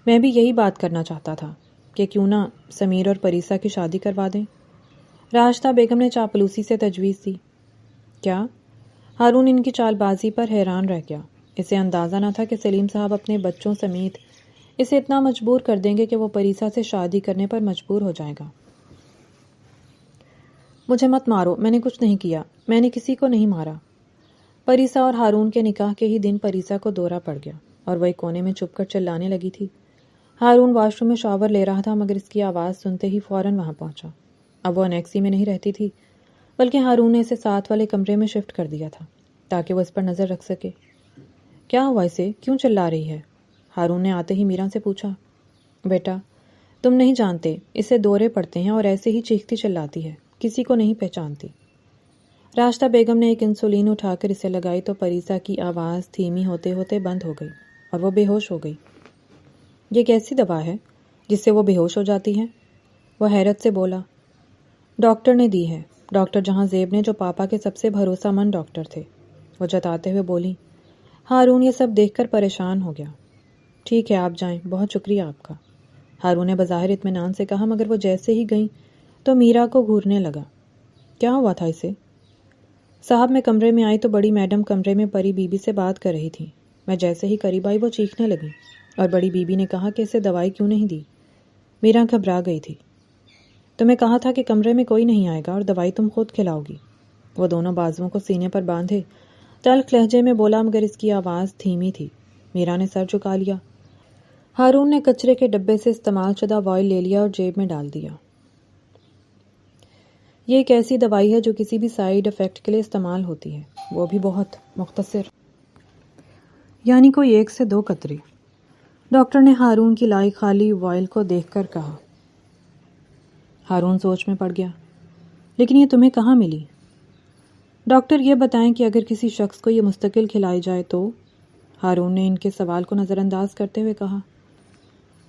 میں بھی یہی بات کرنا چاہتا تھا کہ کیوں نہ سمیر اور پریسا کی شادی کروا دیں؟ راستہ بیگم نے چاپلوسی سے تجویز دی۔ کیا؟ ہارون ان کی چال بازی پر حیران رہ گیا۔ اسے اندازہ نہ تھا کہ سلیم صاحب اپنے بچوں سمیت اسے اتنا مجبور کر دیں گے کہ وہ پریسا سے شادی کرنے پر مجبور ہو جائے گا۔ مجھے مت مارو، میں نے کچھ نہیں کیا، میں نے کسی کو نہیں مارا۔ پریسا اور ہارون کے نکاح کے ہی دن پریسا کو دورہ پڑ گیا اور وہ ایک کونے میں چھپ کر چلانے لگی تھی۔ ہارون واش روم میں شاور لے رہا تھا، مگر اس کی آواز سنتے ہی فوراً وہاں پہنچا۔ اب وہ انیکسی میں نہیں رہتی تھی، بلکہ ہارون نے اسے ساتھ والے کمرے میں شفٹ کر دیا تھا تاکہ وہ اس پر نظر رکھ سکے۔ کیا ہوا اسے؟ کیوں چلا رہی ہے؟ ہارون نے آتے ہی میرا سے پوچھا۔ بیٹا تم نہیں جانتے، اسے دورے پڑتے ہیں اور ایسے ہی چیختی چلاتی ہے، کسی کو نہیں پہچانتی۔ راستہ بیگم نے ایک انسولین اٹھا کر اسے لگائی تو پریسا کی آواز دھیمی ہوتے ہوتے بند ہو گئی اور وہ بے ہوش ہو گئی۔ یہ کیسی دوا ہے جس سے وہ بے ہوش ہو جاتی ہے؟ وہ حیرت سے بولا۔ ڈاکٹر نے دی ہے، ڈاکٹر جہاں زیب نے، جو پاپا کے سب سے بھروسہ مند ڈاکٹر تھے، وہ جتاتے ہوئے بولی۔ ہارون یہ سب دیکھ کر پریشان ہو گیا۔ ٹھیک ہے آپ جائیں، بہت شکریہ آپ کا، ہارون نے بظاہر اطمینان سے کہا، مگر وہ جیسے ہی گئیں تو میرا کو گھورنے لگا۔ کیا ہوا تھا اسے؟ صاحب میں کمرے میں آئی تو بڑی میڈم کمرے میں پری بی بی سے بات کر رہی تھی، میں جیسے ہی قریب آئی وہ چیخنے لگی اور بڑی بی بی نے کہا کہ اسے دوائی کیوں نہیں دی۔ میرا گھبرا گئی تھی۔ تمہیں کہا تھا کہ کمرے میں کوئی نہیں آئے گا اور دوائی تم خود کھلاؤ گی۔ وہ دونوں بازوؤں کو سینے پر باندھے تلخ لہجے میں بولا، مگر اس کی آواز دھیمی تھی۔ میرا نے سر جھکا لیا۔ ہارون نے کچرے کے ڈبے سے استعمال شدہ وائل لے لیا اور جیب میں ڈال دیا۔ یہ ایک ایسی دوائی ہے جو کسی بھی سائیڈ افیکٹ کے لیے استعمال ہوتی ہے، وہ بھی بہت مختصر، یعنی کوئی 1 سے 2 قطرے۔ ڈاکٹر نے ہارون کی لائی خالی وائل کو دیکھ کر کہا۔ ہارون سوچ میں پڑ گیا، لیکن یہ تمہیں کہاں ملی؟ ڈاکٹر یہ بتائیں کہ اگر کسی شخص کو یہ مستقل کھلائی جائے تو؟ ہارون نے ان کے سوال کو نظر انداز کرتے ہوئے کہا،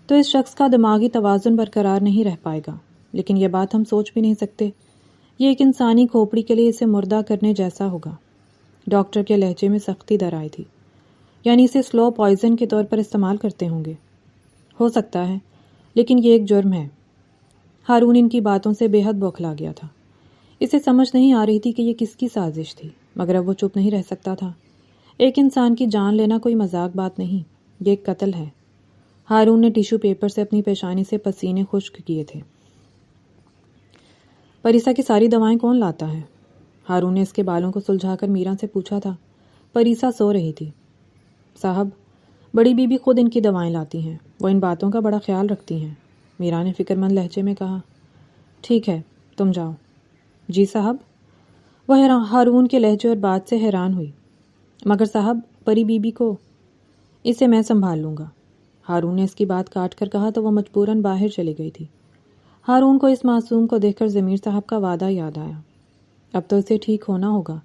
تو اس شخص کا دماغی توازن برقرار نہیں رہ پائے گا، لیکن یہ بات ہم سوچ بھی نہیں سکتے، یہ ایک انسانی کھوپڑی کے لیے اسے مردہ کرنے جیسا ہوگا۔ ڈاکٹر کے لہجے میں سختی در آئی تھی، یعنی اسے سلو پوائزن کے طور پر استعمال کرتے ہوں گے۔ ہو سکتا ہے، لیکن یہ ایک جرم ہے۔ ہارون ان کی باتوں سے بے حد بوکھلا گیا تھا۔ اسے سمجھ نہیں آ رہی تھی کہ یہ کس کی سازش تھی، مگر اب وہ چپ نہیں رہ سکتا تھا۔ ایک انسان کی جان لینا کوئی مذاق بات نہیں، یہ ایک قتل ہے۔ ہارون نے ٹیشو پیپر سے اپنی پیشانی سے پسینے خشک کیے تھے پریسا کی ساری دوائیں کون لاتا ہے؟ ہارون نے اس کے بالوں کو سلجھا کر میرا سے پوچھا تھا۔ پریسا سو رہی تھی۔ صاحب، بڑی بی بی خود ان کی دوائیں لاتی ہیں، وہ ان باتوں کا بڑا خیال رکھتی ہیں، میرا نے فکر مند لہجے میں کہا۔ ٹھیک ہے، تم جاؤ۔ جی صاحب؟ وہ ہارون کے لہجے اور بات سے حیران ہوئی۔ مگر صاحب، پری بی بی کو اسے میں سنبھال لوں گا۔ ہارون نے اس کی بات کاٹ کر کہا تو وہ مجبوراً باہر چلی گئی تھی۔ ہارون کو اس معصوم کو دیکھ کر ضمیر صاحب کا وعدہ یاد آیا۔ اب تو اسے ٹھیک ہونا ہوگا،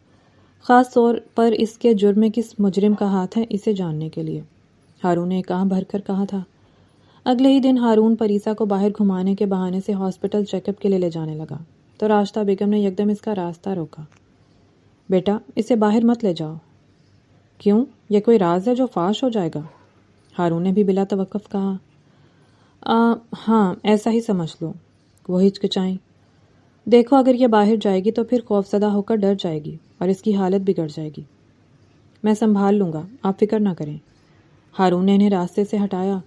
خاص طور پر اس کے جرم میں کس مجرم کا ہاتھ ہے اسے جاننے کے لیے۔ ہارون نے ایک آہ بھر کر کہا تھا۔ اگلے ہی دن ہارون پریسا کو باہر گھمانے کے بہانے سے ہاسپٹل چیک اپ کے لیے لے جانے لگا تو راشدہ بیگم نے یکدم اس کا راستہ روکا۔ بیٹا، اسے باہر مت لے جاؤ۔ کیوں؟ یہ کوئی راز ہے جو فاش ہو جائے گا؟ ہارون نے بھی بلا توقف کہا۔ ہاں، ایسا ہی سمجھ لو۔ وہ ہچکچائیں۔ دیکھو، اگر یہ باہر جائے گی تو پھر خوفزدہ ہو کر ڈر جائے گی اور اس کی حالت بگڑ جائے گی۔ میں سنبھال لوں گا، آپ فکر نہ کریں۔ ہارون نے انہیں راستے سے ہٹایا،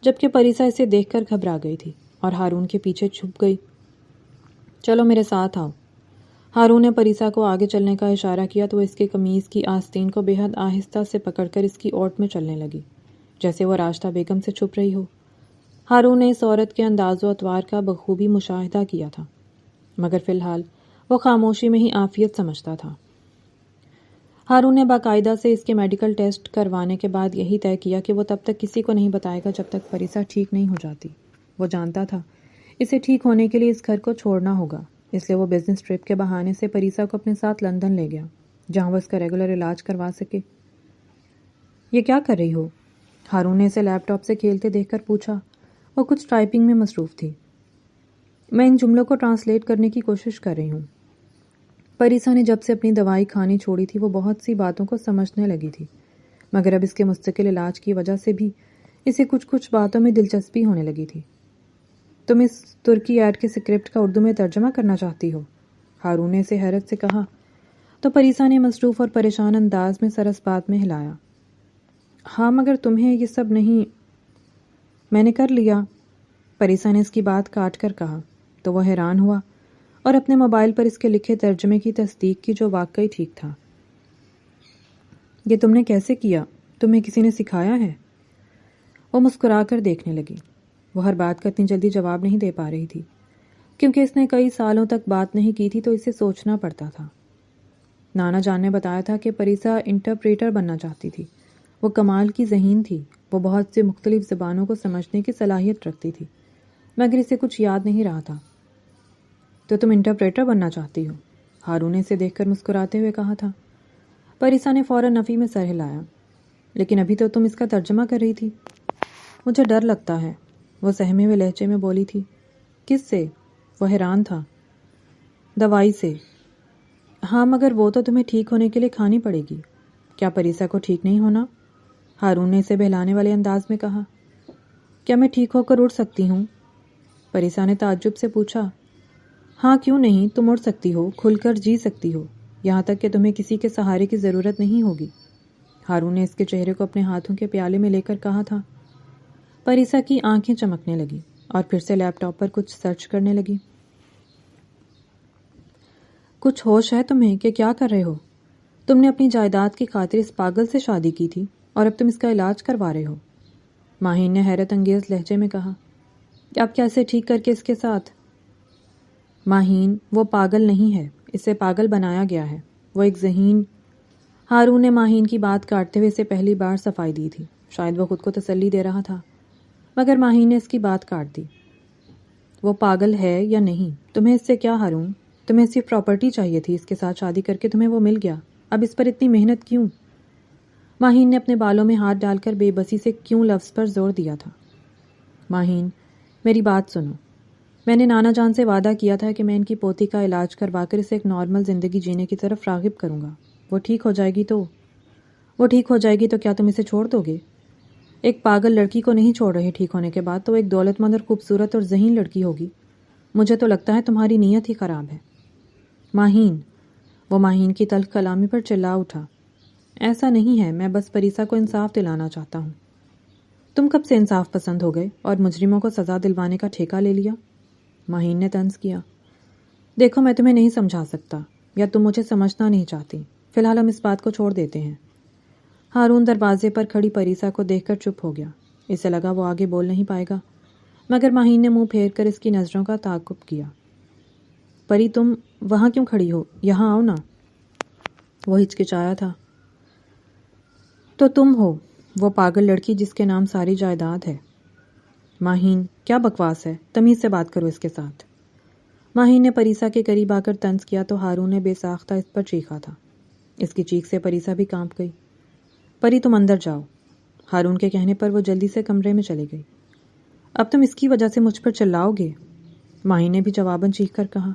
جبکہ پریسا اسے دیکھ کر گھبرا گئی تھی اور ہارون کے پیچھے چھپ گئی۔ چلو میرے ساتھ آؤ۔ ہارون نے پریسا کو آگے چلنے کا اشارہ کیا تو وہ اس کے قمیض کی آستین کو بے حد آہستہ سے پکڑ کر اس کی اوٹ میں چلنے لگی، جیسے وہ راشدہ بیگم سے چھپ رہی ہو۔ ہارون نے اس عورت کے انداز و اطوار کا بخوبی مشاہدہ کیا تھا، مگر فی الحال وہ خاموشی میں ہی عافیت سمجھتا تھا۔ ہارون نے باقاعدہ سے اس کے میڈیکل ٹیسٹ کروانے کے بعد یہی طے کیا کہ وہ تب تک کسی کو نہیں بتائے گا جب تک پریسا ٹھیک نہیں ہو جاتی۔ وہ جانتا تھا اسے ٹھیک ہونے کے لیے اس گھر کو چھوڑنا ہوگا، اس لیے وہ بزنس ٹرپ کے بہانے سے پریسا کو اپنے ساتھ لندن لے گیا، جہاں وہ اس کا ریگولر علاج کروا سکے۔ یہ کیا کر رہی ہو؟ ہارون نے اسے لیپ ٹاپ سے کھیلتے دیکھ کر پوچھا۔ وہ کچھ ٹائپنگ میں مصروف تھی۔ میں ان جملوں کو ٹرانسلیٹ کرنے کی کوشش کر رہی ہوں۔ پریسا نے جب سے اپنی دوائی کھانی چھوڑی تھی وہ بہت سی باتوں کو سمجھنے لگی تھی، مگر اب اس کے مستقل علاج کی وجہ سے بھی اسے کچھ باتوں میں دلچسپی ہونے لگی تھی۔ تم اس ترکی ایڈ کے سکرپٹ کا اردو میں ترجمہ کرنا چاہتی ہو؟ ہارون نے اسے حیرت سے کہا تو پریسا نے مصروف اور پریشان انداز میں سر اس بات میں ہلایا۔ ہاں، مگر تمہیں یہ سب نہیں۔ میں نے کر لیا، پریسا نے اس کی بات کاٹ کر کہا تو وہ حیران ہوا اور اپنے موبائل پر اس کے لکھے ترجمے کی تصدیق کی جو واقعی ٹھیک تھا۔ یہ تم نے کیسے کیا؟ تمہیں کسی نے سکھایا ہے؟ وہ مسکرا کر دیکھنے لگی۔ وہ ہر بات کا اتنی جلدی جواب نہیں دے پا رہی تھی، کیونکہ اس نے کئی سالوں تک بات نہیں کی تھی تو اسے سوچنا پڑتا تھا۔ نانا جان نے بتایا تھا کہ پریسا انٹرپریٹر بننا چاہتی تھی۔ وہ کمال کی ذہین تھی، وہ بہت سے مختلف زبانوں کو سمجھنے کی صلاحیت رکھتی تھی، مگر اسے کچھ یاد نہیں رہا تھا۔ تو تم انٹرپریٹر بننا چاہتی ہو؟ ہارون نے اسے دیکھ کر مسکراتے ہوئے کہا تھا۔ پریسا نے فوراً نفی میں سر ہلایا۔ لیکن ابھی تو تم اس کا ترجمہ کر رہی تھی۔ مجھے ڈر لگتا ہے، وہ سہمے ہوئے لہجے میں بولی تھی۔ کس سے؟ وہ حیران تھا۔ دوائی سے۔ ہاں، مگر وہ تو تمہیں ٹھیک ہونے کے لیے کھانی پڑے گی۔ کیا پریسا کو ٹھیک نہیں ہونا؟ ہارون نے اسے بہلانے والے انداز میں کہا۔ کیا میں ٹھیک ہو کر اڑ سکتی ہوں؟ پریسا نے تعجب سے پوچھا۔ ہاں، کیوں نہیں، تم اڑ سکتی ہو، کھل کر جی سکتی ہو، یہاں تک کہ تمہیں کسی کے سہارے کی ضرورت نہیں ہوگی۔ ہارون نے اس کے چہرے کو اپنے ہاتھوں کے پیالے میں لے کر کہا تھا۔ پریسا کی آنکھیں چمکنے لگی اور پھر سے لیپ ٹاپ پر کچھ سرچ کرنے لگی۔ کچھ ہوش ہے تمہیں کہ کیا کر رہے ہو؟ تم نے اپنی جائیداد کی خاطر اس پاگل سے شادی کی تھی اور اب تم اس کا علاج کروا رہے ہو۔ ماہین نے حیرت انگیز لہجے میں کہا۔ اب کیسے ٹھیک کر کے اس کے ساتھ؟ ماہین، وہ پاگل نہیں ہے، اسے پاگل بنایا گیا ہے، وہ ایک ذہین۔ ہارون نے ماہین کی بات کاٹتے ہوئے اسے پہلی بار صفائی دی تھی، شاید وہ خود کو تسلی دے رہا تھا، مگر ماہین نے اس کی بات کاٹ دی۔ وہ پاگل ہے یا نہیں، تمہیں اس سے کیا ہارون؟ تمہیں صرف پراپرٹی چاہیے تھی، اس کے ساتھ شادی کر کے تمہیں وہ مل گیا، اب اس پر اتنی محنت کیوں؟ ماہین نے اپنے بالوں میں ہاتھ ڈال کر بے بسی سے کیوں لفظ پر زور دیا تھا۔ ماہین، میری بات سنو، میں نے نانا جان سے وعدہ کیا تھا کہ میں ان کی پوتی کا علاج کروا کر اسے ایک نارمل زندگی جینے کی طرف راغب کروں گا۔ وہ ٹھیک ہو جائے گی تو کیا تم اسے چھوڑ دو گے؟ ایک پاگل لڑکی کو نہیں چھوڑ رہے ٹھیک ہونے کے بعد تو ایک دولت مند اور خوبصورت اور ذہین لڑکی ہوگی۔ مجھے تو لگتا ہے تمہاری نیت ہی خراب ہے۔ ماہین، وہ ماہین کی تلخ کلامی پر چلا اٹھا۔ ایسا نہیں ہے، میں بس پریسا کو انصاف دلانا چاہتا ہوں۔ تم کب سے انصاف پسند ہو گئے اور مجرموں کو سزا دلوانے کا ٹھیکہ لے لیا؟ ماہین نے طنز کیا۔ دیکھو میں تمہیں نہیں سمجھا سکتا، یا تم مجھے سمجھنا نہیں چاہتی، فی الحال ہم اس بات کو چھوڑ دیتے ہیں۔ ہارون دروازے پر کھڑی پریسا کو دیکھ کر چپ ہو گیا۔ اسے لگا وہ آگے بول نہیں پائے گا، مگر ماہین نے منہ پھیر کر اس کی نظروں کا تعاقب کیا۔ پری تم وہاں کیوں کھڑی ہو؟ یہاں آؤ نا۔ وہ ہچکچایا تھا۔ تو تم ہو وہ پاگل لڑکی جس کے نام ساری جائیداد ہے؟ ماہین کیا بکواس ہے، تمیز سے بات کرو اس کے ساتھ۔ ماہین نے پریسا کے قریب آ کر طنز کیا تو ہارون نے بے ساختہ اس پر چیخا تھا۔ اس کی چیخ سے پریسا بھی کانپ گئی۔ پری تم اندر جاؤ۔ ہارون کے کہنے پر وہ جلدی سے کمرے میں چلی گئی۔ اب تم اس کی وجہ سے مجھ پر چلاؤ گے؟ ماہین نے بھی جواباً چیخ کر کہا۔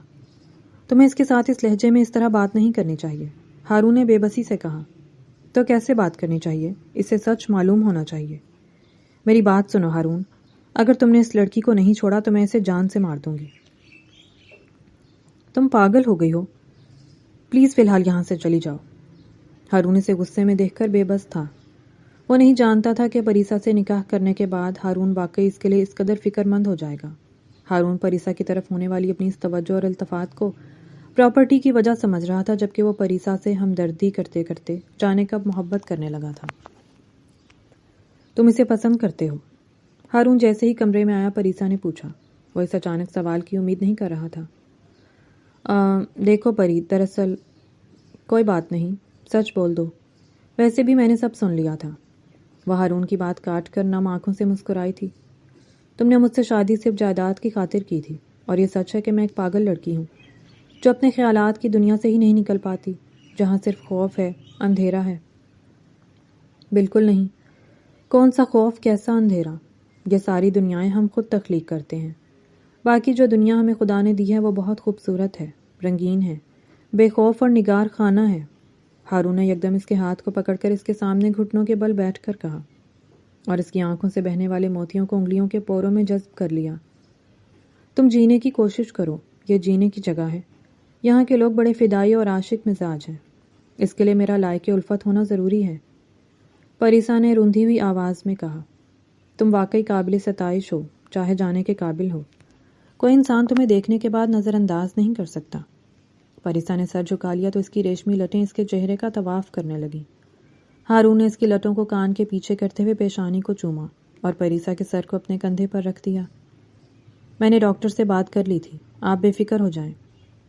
تمہیں اس کے ساتھ اس لہجے میں اس طرح بات نہیں کرنی چاہیے، ہارون نے بے بسی سے کہا۔ تو کیسے بات کرنی چاہیے؟ اسے سچ معلوم ہونا چاہیے۔ میری بات سنو ہارون، اگر تم نے اس لڑکی کو نہیں چھوڑا تو میں اسے جان سے مار دوں گی۔ تم پاگل ہو گئی ہو، پلیز فی الحال یہاں سے چلی جاؤ۔ ہارون اسے غصے میں دیکھ کر بے بس تھا۔ وہ نہیں جانتا تھا کہ پریسا سے نکاح کرنے کے بعد ہارون واقعی اس کے لیے اس قدر فکر مند ہو جائے گا۔ ہارون پریسا کی طرف ہونے والی اپنی اس توجہ اور التفات کو پراپرٹی کی وجہ سمجھ رہا تھا، جبکہ وہ پریسا سے ہمدردی کرتے کرتے جانے کب محبت کرنے لگا تھا۔ تم اسے پسند کرتے ہو؟ ہارون جیسے ہی کمرے میں آیا پریسا نے پوچھا۔ وہ اس اچانک سوال کی امید نہیں کر رہا تھا۔ دیکھو پری، دراصل کوئی بات نہیں، سچ بول دو، ویسے بھی میں نے سب سن لیا تھا۔ وہ ہارون کی بات کاٹ کر نم آنکھوں سے مسکرائی تھی۔ تم نے مجھ سے شادی صرف جائیداد کی خاطر کی تھی، اور یہ سچ ہے کہ میں ایک پاگل لڑکی ہوں جو اپنے خیالات کی دنیا سے ہی نہیں نکل پاتی، جہاں صرف خوف ہے، اندھیرا ہے۔ بالکل نہیں، کون سا خوف، کیسا اندھیرا؟ یہ ساری دنیائیں ہم خود تخلیق کرتے ہیں۔ باقی جو دنیا ہمیں خدا نے دی ہے وہ بہت خوبصورت ہے، رنگین ہے، بے خوف اور نگار خانہ ہے۔ ہارون نے یکدم اس کے ہاتھ کو پکڑ کر اس کے سامنے گھٹنوں کے بل بیٹھ کر کہا، اور اس کی آنکھوں سے بہنے والے موتیوں کو انگلیوں کے پوروں میں جذب کر لیا۔ تم جینے کی کوشش کرو، یہ جینے کی جگہ ہے۔ یہاں کے لوگ بڑے فدائی اور عاشق مزاج ہیں، اس کے لیے میرا لائق الفت ہونا ضروری ہے۔ پریسا نے روندھی ہوئی آواز میں کہا، تم واقعی قابل ستائش ہو، چاہے جانے کے قابل ہو۔ کوئی انسان تمہیں دیکھنے کے بعد نظر انداز نہیں کر سکتا۔ پریسا نے سر جھکا لیا تو اس کی ریشمی لٹیں اس کے چہرے کا طواف کرنے لگیں۔ ہارون نے اس کی لٹوں کو کان کے پیچھے کرتے ہوئے پیشانی کو چوما اور پریسا کے سر کو اپنے کندھے پر رکھ دیا۔ میں نے ڈاکٹر سے بات کر لی تھی، آپ بے فکر ہو جائیں۔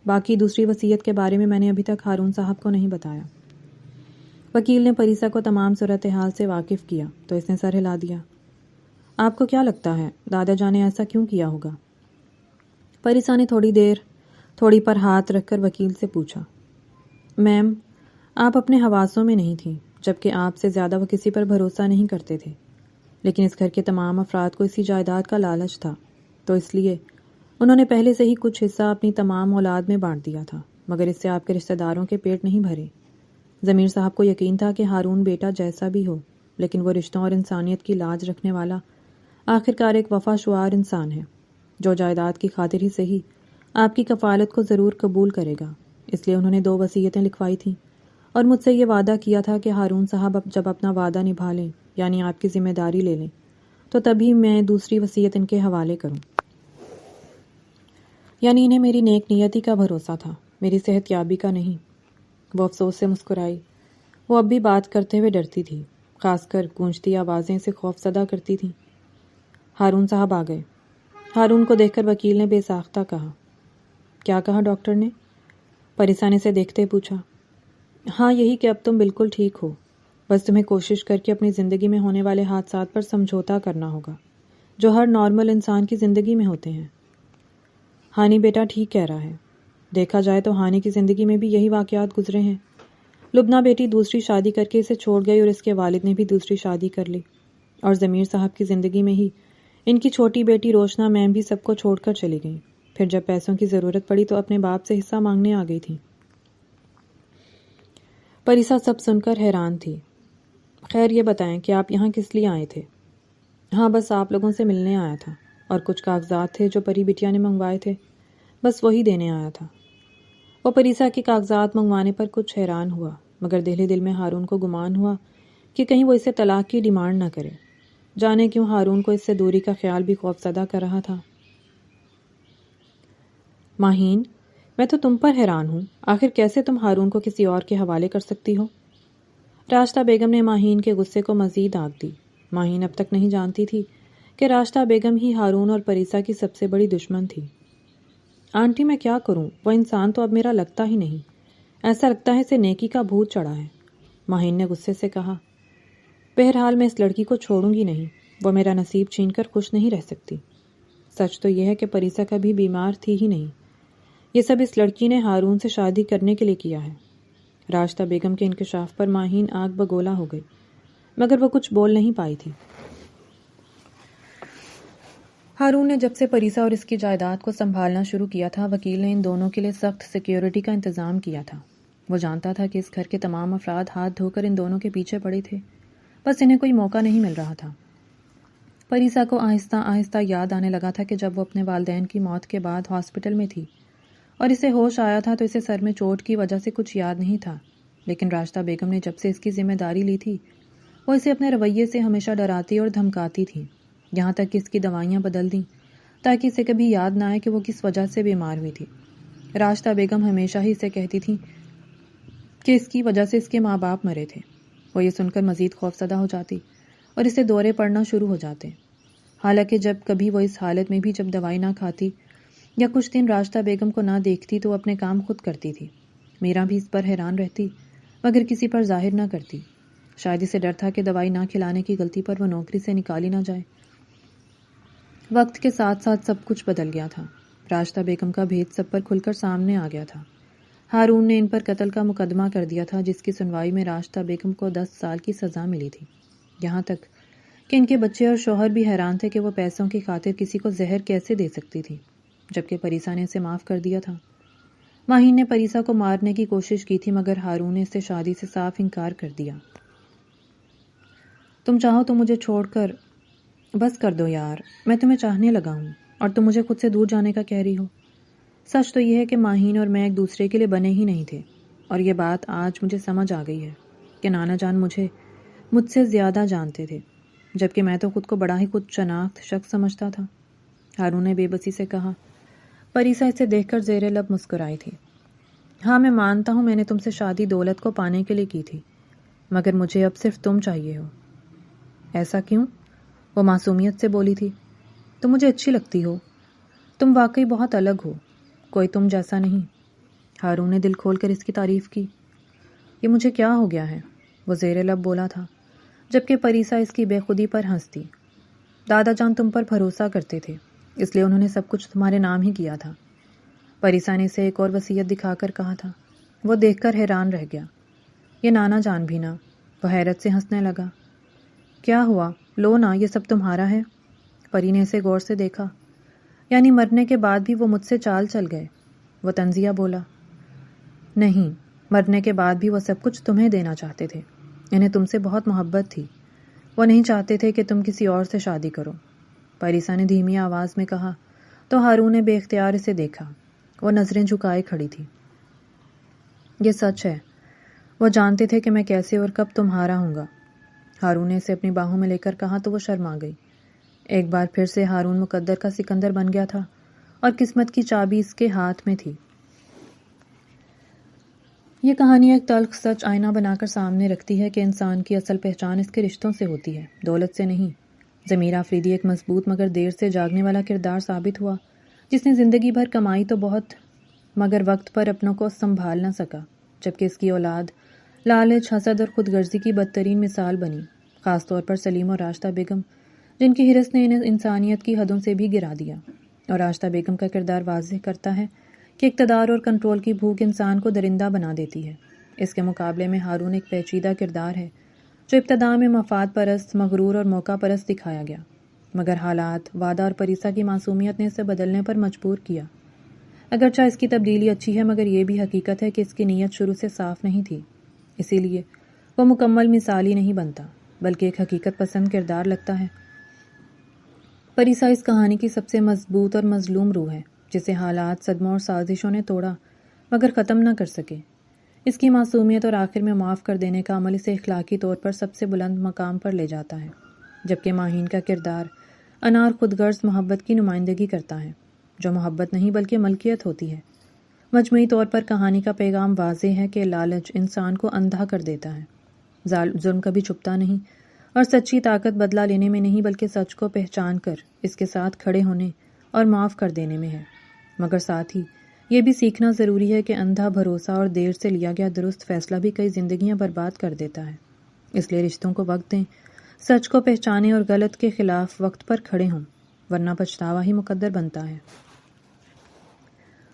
باقی دوسری وصیت کے بارے میں نے ابھی تک ہارون صاحب کو نہیں بتایا۔ وکیل نے پریسا کو تمام صورتحال سے واقف کیا تو اس نے سر ہلا دیا۔ آپ کو کیا لگتا ہے دادا جان نے ایسا کیوں کیا ہوگا؟ پریسا نے تھوڑی پر ہاتھ رکھ کر وکیل سے پوچھا۔ میم، آپ اپنے حواسوں میں نہیں تھیں، جبکہ آپ سے زیادہ وہ کسی پر بھروسہ نہیں کرتے تھے، لیکن اس گھر کے تمام افراد کو اسی جائیداد کا لالچ تھا، تو اس لیے انہوں نے پہلے سے ہی کچھ حصہ اپنی تمام اولاد میں بانٹ دیا تھا، مگر اس سے آپ کے رشتہ داروں کے پیٹ نہیں بھرے۔ ضمیر صاحب کو یقین تھا کہ ہارون بیٹا جیسا بھی ہو، لیکن وہ رشتوں اور انسانیت کی لاج رکھنے والا آخرکار ایک وفا شعار انسان ہے، جو جائیداد کی خاطر ہی صحیح آپ کی کفالت کو ضرور قبول کرے گا۔ اس لیے انہوں نے 2 وصیتیں لکھوائی تھیں اور مجھ سے یہ وعدہ کیا تھا کہ ہارون صاحب جب اپنا وعدہ نبھا لیں، یعنی آپ کی ذمہ داری لے لیں، تو تبھی میں دوسری وصیت ان کے حوالے کروں۔ یعنی انہیں میری نیک نیتی کا بھروسہ تھا، میری صحت یابی کا نہیں۔ وہ افسوس سے مسکرائی۔ وہ اب بھی بات کرتے ہوئے ڈرتی تھی، خاص کر گونجتی آوازیں اسے خوف زدہ کرتی تھیں۔ ہارون صاحب آ گئے۔ ہارون کو دیکھ کر وکیل نے بے ساختہ کہا۔ کیا کہا ڈاکٹر نے؟ پریسا نے سے دیکھتے پوچھا۔ ہاں یہی کہ اب تم بالکل ٹھیک ہو، بس تمہیں کوشش کر کے اپنی زندگی میں ہونے والے حادثات پر سمجھوتا کرنا ہوگا، جو ہر نارمل انسان کی زندگی میں ہوتے ہیں۔ ہانی بیٹا ٹھیک کہہ رہا ہے، دیکھا جائے تو ہانی کی زندگی میں بھی یہی واقعات گزرے ہیں۔ لبنہ بیٹی دوسری شادی کر کے اسے چھوڑ گئی اور اس کے والد نے بھی دوسری شادی کر لی، اور ضمیر صاحب کی زندگی میں ہی ان کی چھوٹی بیٹی روشنا میم بھی سب کو چھوڑ کر چلی گئیں۔ پھر جب پیسوں کی ضرورت پڑی تو اپنے باپ سے حصہ مانگنے آ گئی تھی۔ پریسا سب سن کر حیران تھی۔ خیر یہ بتائیں کہ آپ یہاں کس لیے آئے تھے؟ ہاں بس آپ لوگوں سے ملنے آیا تھا، اور کچھ کاغذات تھے جو پری بٹیا نے منگوائے تھے، بس وہی دینے آیا تھا۔ وہ پریسا کے کاغذات منگوانے پر کچھ حیران ہوا، مگر دل میں ہارون کو گمان ہوا کہ کہیں وہ اسے طلاق کی ڈیمانڈ نہ کرے۔ جانے کیوں ہارون کو اس سے دوری کا خیال بھی خوفزدہ کر رہا تھا۔ ماہین، میں تو تم پر حیران ہوں، آخر کیسے تم ہارون کو کسی اور کے حوالے کر سکتی ہو؟ راشدہ بیگم نے ماہین کے غصے کو مزید آگ دی۔ ماہین اب تک نہیں جانتی تھی کہ راشدہ بیگم ہی ہارون اور پریسا کی سب سے بڑی دشمن تھی۔ آنٹی میں کیا کروں، وہ انسان تو اب میرا لگتا ہی نہیں، ایسا لگتا ہے اسے نیکی کا بھوت چڑھا ہے، ماہین نے غصے سے کہا۔ بہرحال میں اس لڑکی کو چھوڑوں گی نہیں، وہ میرا نصیب چھین کر خوش نہیں رہ سکتی۔ سچ تو یہ ہے کہ پریسا کبھی بیمار تھی ہی نہیں، یہ سب اس لڑکی نے ہارون سے شادی کرنے کے لیے کیا ہے۔ راشدہ بیگم کے انکشاف پر ماہین آگ بگولا ہو گئی، مگر وہ کچھ بول نہیں پائی تھی۔ ہارون نے جب سے پریسا اور اس کی جائیداد کو سنبھالنا شروع کیا تھا، وکیل نے ان دونوں کے لیے سخت سیکیورٹی کا انتظام کیا تھا۔ وہ جانتا تھا کہ اس گھر کے تمام افراد ہاتھ دھو کر ان دونوں کے پیچھے پڑے تھے، بس انہیں کوئی موقع نہیں مل رہا تھا۔ پریسا کو آہستہ آہستہ یاد آنے لگا تھا کہ جب وہ اپنے والدین کی موت کے بعد ہاسپٹل میں تھی اور اسے ہوش آیا تھا تو اسے سر میں چوٹ کی وجہ سے کچھ یاد نہیں تھا، لیکن راشدہ بیگم نے جب سے اس کی ذمہ داری لی تھی وہ اسے اپنے رویے سے ہمیشہ ڈراتی اور دھمکاتی تھی، یہاں تک کہ اس کی دوائیاں بدل دیں تاکہ اسے کبھی یاد نہ آئے کہ وہ کس وجہ سے بیمار ہوئی تھی۔ راشدہ بیگم ہمیشہ ہی اسے کہتی تھی کہ اس کی وجہ سے اس کے ماں باپ مرے تھے۔ وہ یہ سن کر مزید خوفزدہ ہو جاتی اور اسے دورے پڑنا شروع ہو جاتے، حالانکہ جب کبھی وہ اس حالت میں بھی جب دوائی نہ کھاتی یا کچھ دن راشدہ بیگم کو نہ دیکھتی تو وہ اپنے کام خود کرتی تھی۔ میرا بھی اس پر حیران رہتی مگر کسی پر ظاہر نہ کرتی، شاید اسے ڈر تھا کہ دوائی نہ کھلانے کی غلطی پر وہ نوکری سے نکالی نہ جائے۔ وقت کے ساتھ ساتھ سب کچھ بدل گیا تھا۔ راشدہ بیگم کا بھید سب پر کھل کر سامنے آ گیا تھا۔ ہارون نے ان پر قتل کا مقدمہ کر دیا تھا، جس کی سنوائی میں راشدہ بیگم کو 10 سال کی سزا ملی تھی، یہاں تک کہ ان کے بچے اور شوہر بھی حیران تھے کہ وہ پیسوں کی خاطر کسی کو زہر کیسے دے سکتی تھی، جبکہ پریسا نے اسے معاف کر دیا تھا۔ ماہین نے پریسا کو مارنے کی کوشش کی تھی مگر ہارون نے اسے شادی سے صاف انکار کر دیا۔ تم چاہو تو مجھے چھوڑ کر بس کر دو یار، میں تمہیں چاہنے لگا ہوں اور تم مجھے خود سے دور جانے کا کہہ رہی ہو۔ سچ تو یہ ہے کہ ماہین اور میں ایک دوسرے کے لیے بنے ہی نہیں تھے، اور یہ بات آج مجھے سمجھ آ گئی ہے کہ نانا جان مجھ سے زیادہ جانتے تھے، جبکہ میں تو خود کو بڑا ہی خود شناخت شخص سمجھتا تھا، ہارون نے بے بسی سے کہا۔ پریسا اسے دیکھ کر زیر لب مسکرائی تھی۔ ہاں میں مانتا ہوں میں نے تم سے شادی دولت کو پانے کے لیے کی تھی، مگر مجھے اب صرف تم چاہیے ہو۔ ایسا کیوں؟ وہ معصومیت سے بولی تھی۔ تم مجھے اچھی لگتی ہو، تم واقعی بہت الگ ہو، کوئی تم جیسا نہیں۔ ہارون نے دل کھول کر اس کی تعریف کی۔ یہ مجھے کیا ہو گیا ہے؟ وہ زیر لب بولا تھا، جبکہ پریسا اس کی بے خودی پر ہنستی۔ دادا جان تم پر بھروسہ کرتے تھے، اس لیے انہوں نے سب کچھ تمہارے نام ہی کیا تھا۔ پریسا نے اسے ایک اور وصیت دکھا کر کہا تھا۔ وہ دیکھ کر حیران رہ گیا۔ یہ نانا جان بھی نہ؟ وہ حیرت سے ہنسنے لگا۔ کیا ہوا؟ لو نا، یہ سب تمہارا ہے۔ پری نے اسے غور سے دیکھا۔ یعنی مرنے کے بعد بھی وہ مجھ سے چال چل گئے؟ وہ طنزیہ بولا۔ نہیں، مرنے کے بعد بھی وہ سب کچھ تمہیں دینا چاہتے تھے، انہیں تم سے بہت محبت تھی، وہ نہیں چاہتے تھے کہ تم کسی اور سے شادی کرو، پریسا نے دھیمی آواز میں کہا۔ تو ہارون نے بے اختیار اسے دیکھا۔ وہ نظریں جھکائے کھڑی تھی۔ یہ سچ ہے، وہ جانتے تھے کہ میں کیسے اور کب تمہارا ہوں گا۔ ہارون نے اسے اپنی باہوں میں لے کر کہا تو وہ شرما گئی۔ ایک بار پھر سے ہارون مقدر کا سکندر بن گیا تھا اور قسمت کی چابی اس کے ہاتھ میں تھی۔ یہ کہانی ایک تلخ سچ آئینہ بنا کر سامنے رکھتی ہے کہ انسان کی اصل پہچان اس کے رشتوں سے ہوتی ہے، دولت سے نہیں۔ ضمیر آفریدی ایک مضبوط مگر دیر سے جاگنے والا کردار ثابت ہوا، جس نے زندگی بھر کمائی تو بہت مگر وقت پر اپنوں کو سنبھال نہ سکا، جبکہ اس کی اولاد لالچ، حسد اور خود غرضی کی بدترین مثال بنی، خاص طور پر سلیم اور راشدہ بیگم، جن کی حرص نے انہیں انسانیت کی حدوں سے بھی گرا دیا۔ اور راشدہ بیگم کا کردار واضح کرتا ہے کہ اقتدار اور کنٹرول کی بھوک انسان کو درندہ بنا دیتی ہے۔ اس کے مقابلے میں ہارون ایک پیچیدہ کردار ہے جو ابتدا میں مفاد پرست، مغرور اور موقع پرست دکھایا گیا، مگر حالات، وعدہ اور پریسا کی معصومیت نے اسے بدلنے پر مجبور کیا۔ اگرچہ اس کی تبدیلی اچھی ہے مگر یہ بھی حقیقت ہے کہ اس کی نیت شروع سے صاف نہیں تھی، اسی لیے وہ مکمل مثالی نہیں بنتا بلکہ ایک حقیقت پسند کردار لگتا ہے۔ پریسا اس کہانی کی سب سے مضبوط اور مظلوم روح ہے، جسے حالات، صدموں اور سازشوں نے توڑا مگر ختم نہ کر سکے۔ اس کی معصومیت اور آخر میں معاف کر دینے کا عمل اسے اخلاقی طور پر سب سے بلند مقام پر لے جاتا ہے، جبکہ ماہین کا کردار انار خود غرض محبت کی نمائندگی کرتا ہے، جو محبت نہیں بلکہ ملکیت ہوتی ہے۔ مجموعی طور پر کہانی کا پیغام واضح ہے کہ لالچ انسان کو اندھا کر دیتا ہے۔ ظلم کبھی چھپتا نہیں، اور سچی طاقت بدلہ لینے میں نہیں بلکہ سچ کو پہچان کر اس کے ساتھ کھڑے ہونے اور معاف کر دینے میں ہے۔ مگر ساتھ ہی یہ بھی سیکھنا ضروری ہے کہ اندھا بھروسہ اور دیر سے لیا گیا درست فیصلہ بھی کئی زندگیاں برباد کر دیتا ہے۔ اس لیے رشتوں کو وقت دیں، سچ کو پہچانیں اور غلط کے خلاف وقت پر کھڑے ہوں، ورنہ پچھتاوا ہی مقدر بنتا ہے۔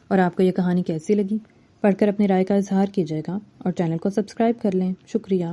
اور آپ کو یہ کہانی کیسی لگی؟ پڑھ کر اپنی رائے کا اظہار کیجیے گا اور چینل کو سبسکرائب کر لیں۔ شکریہ۔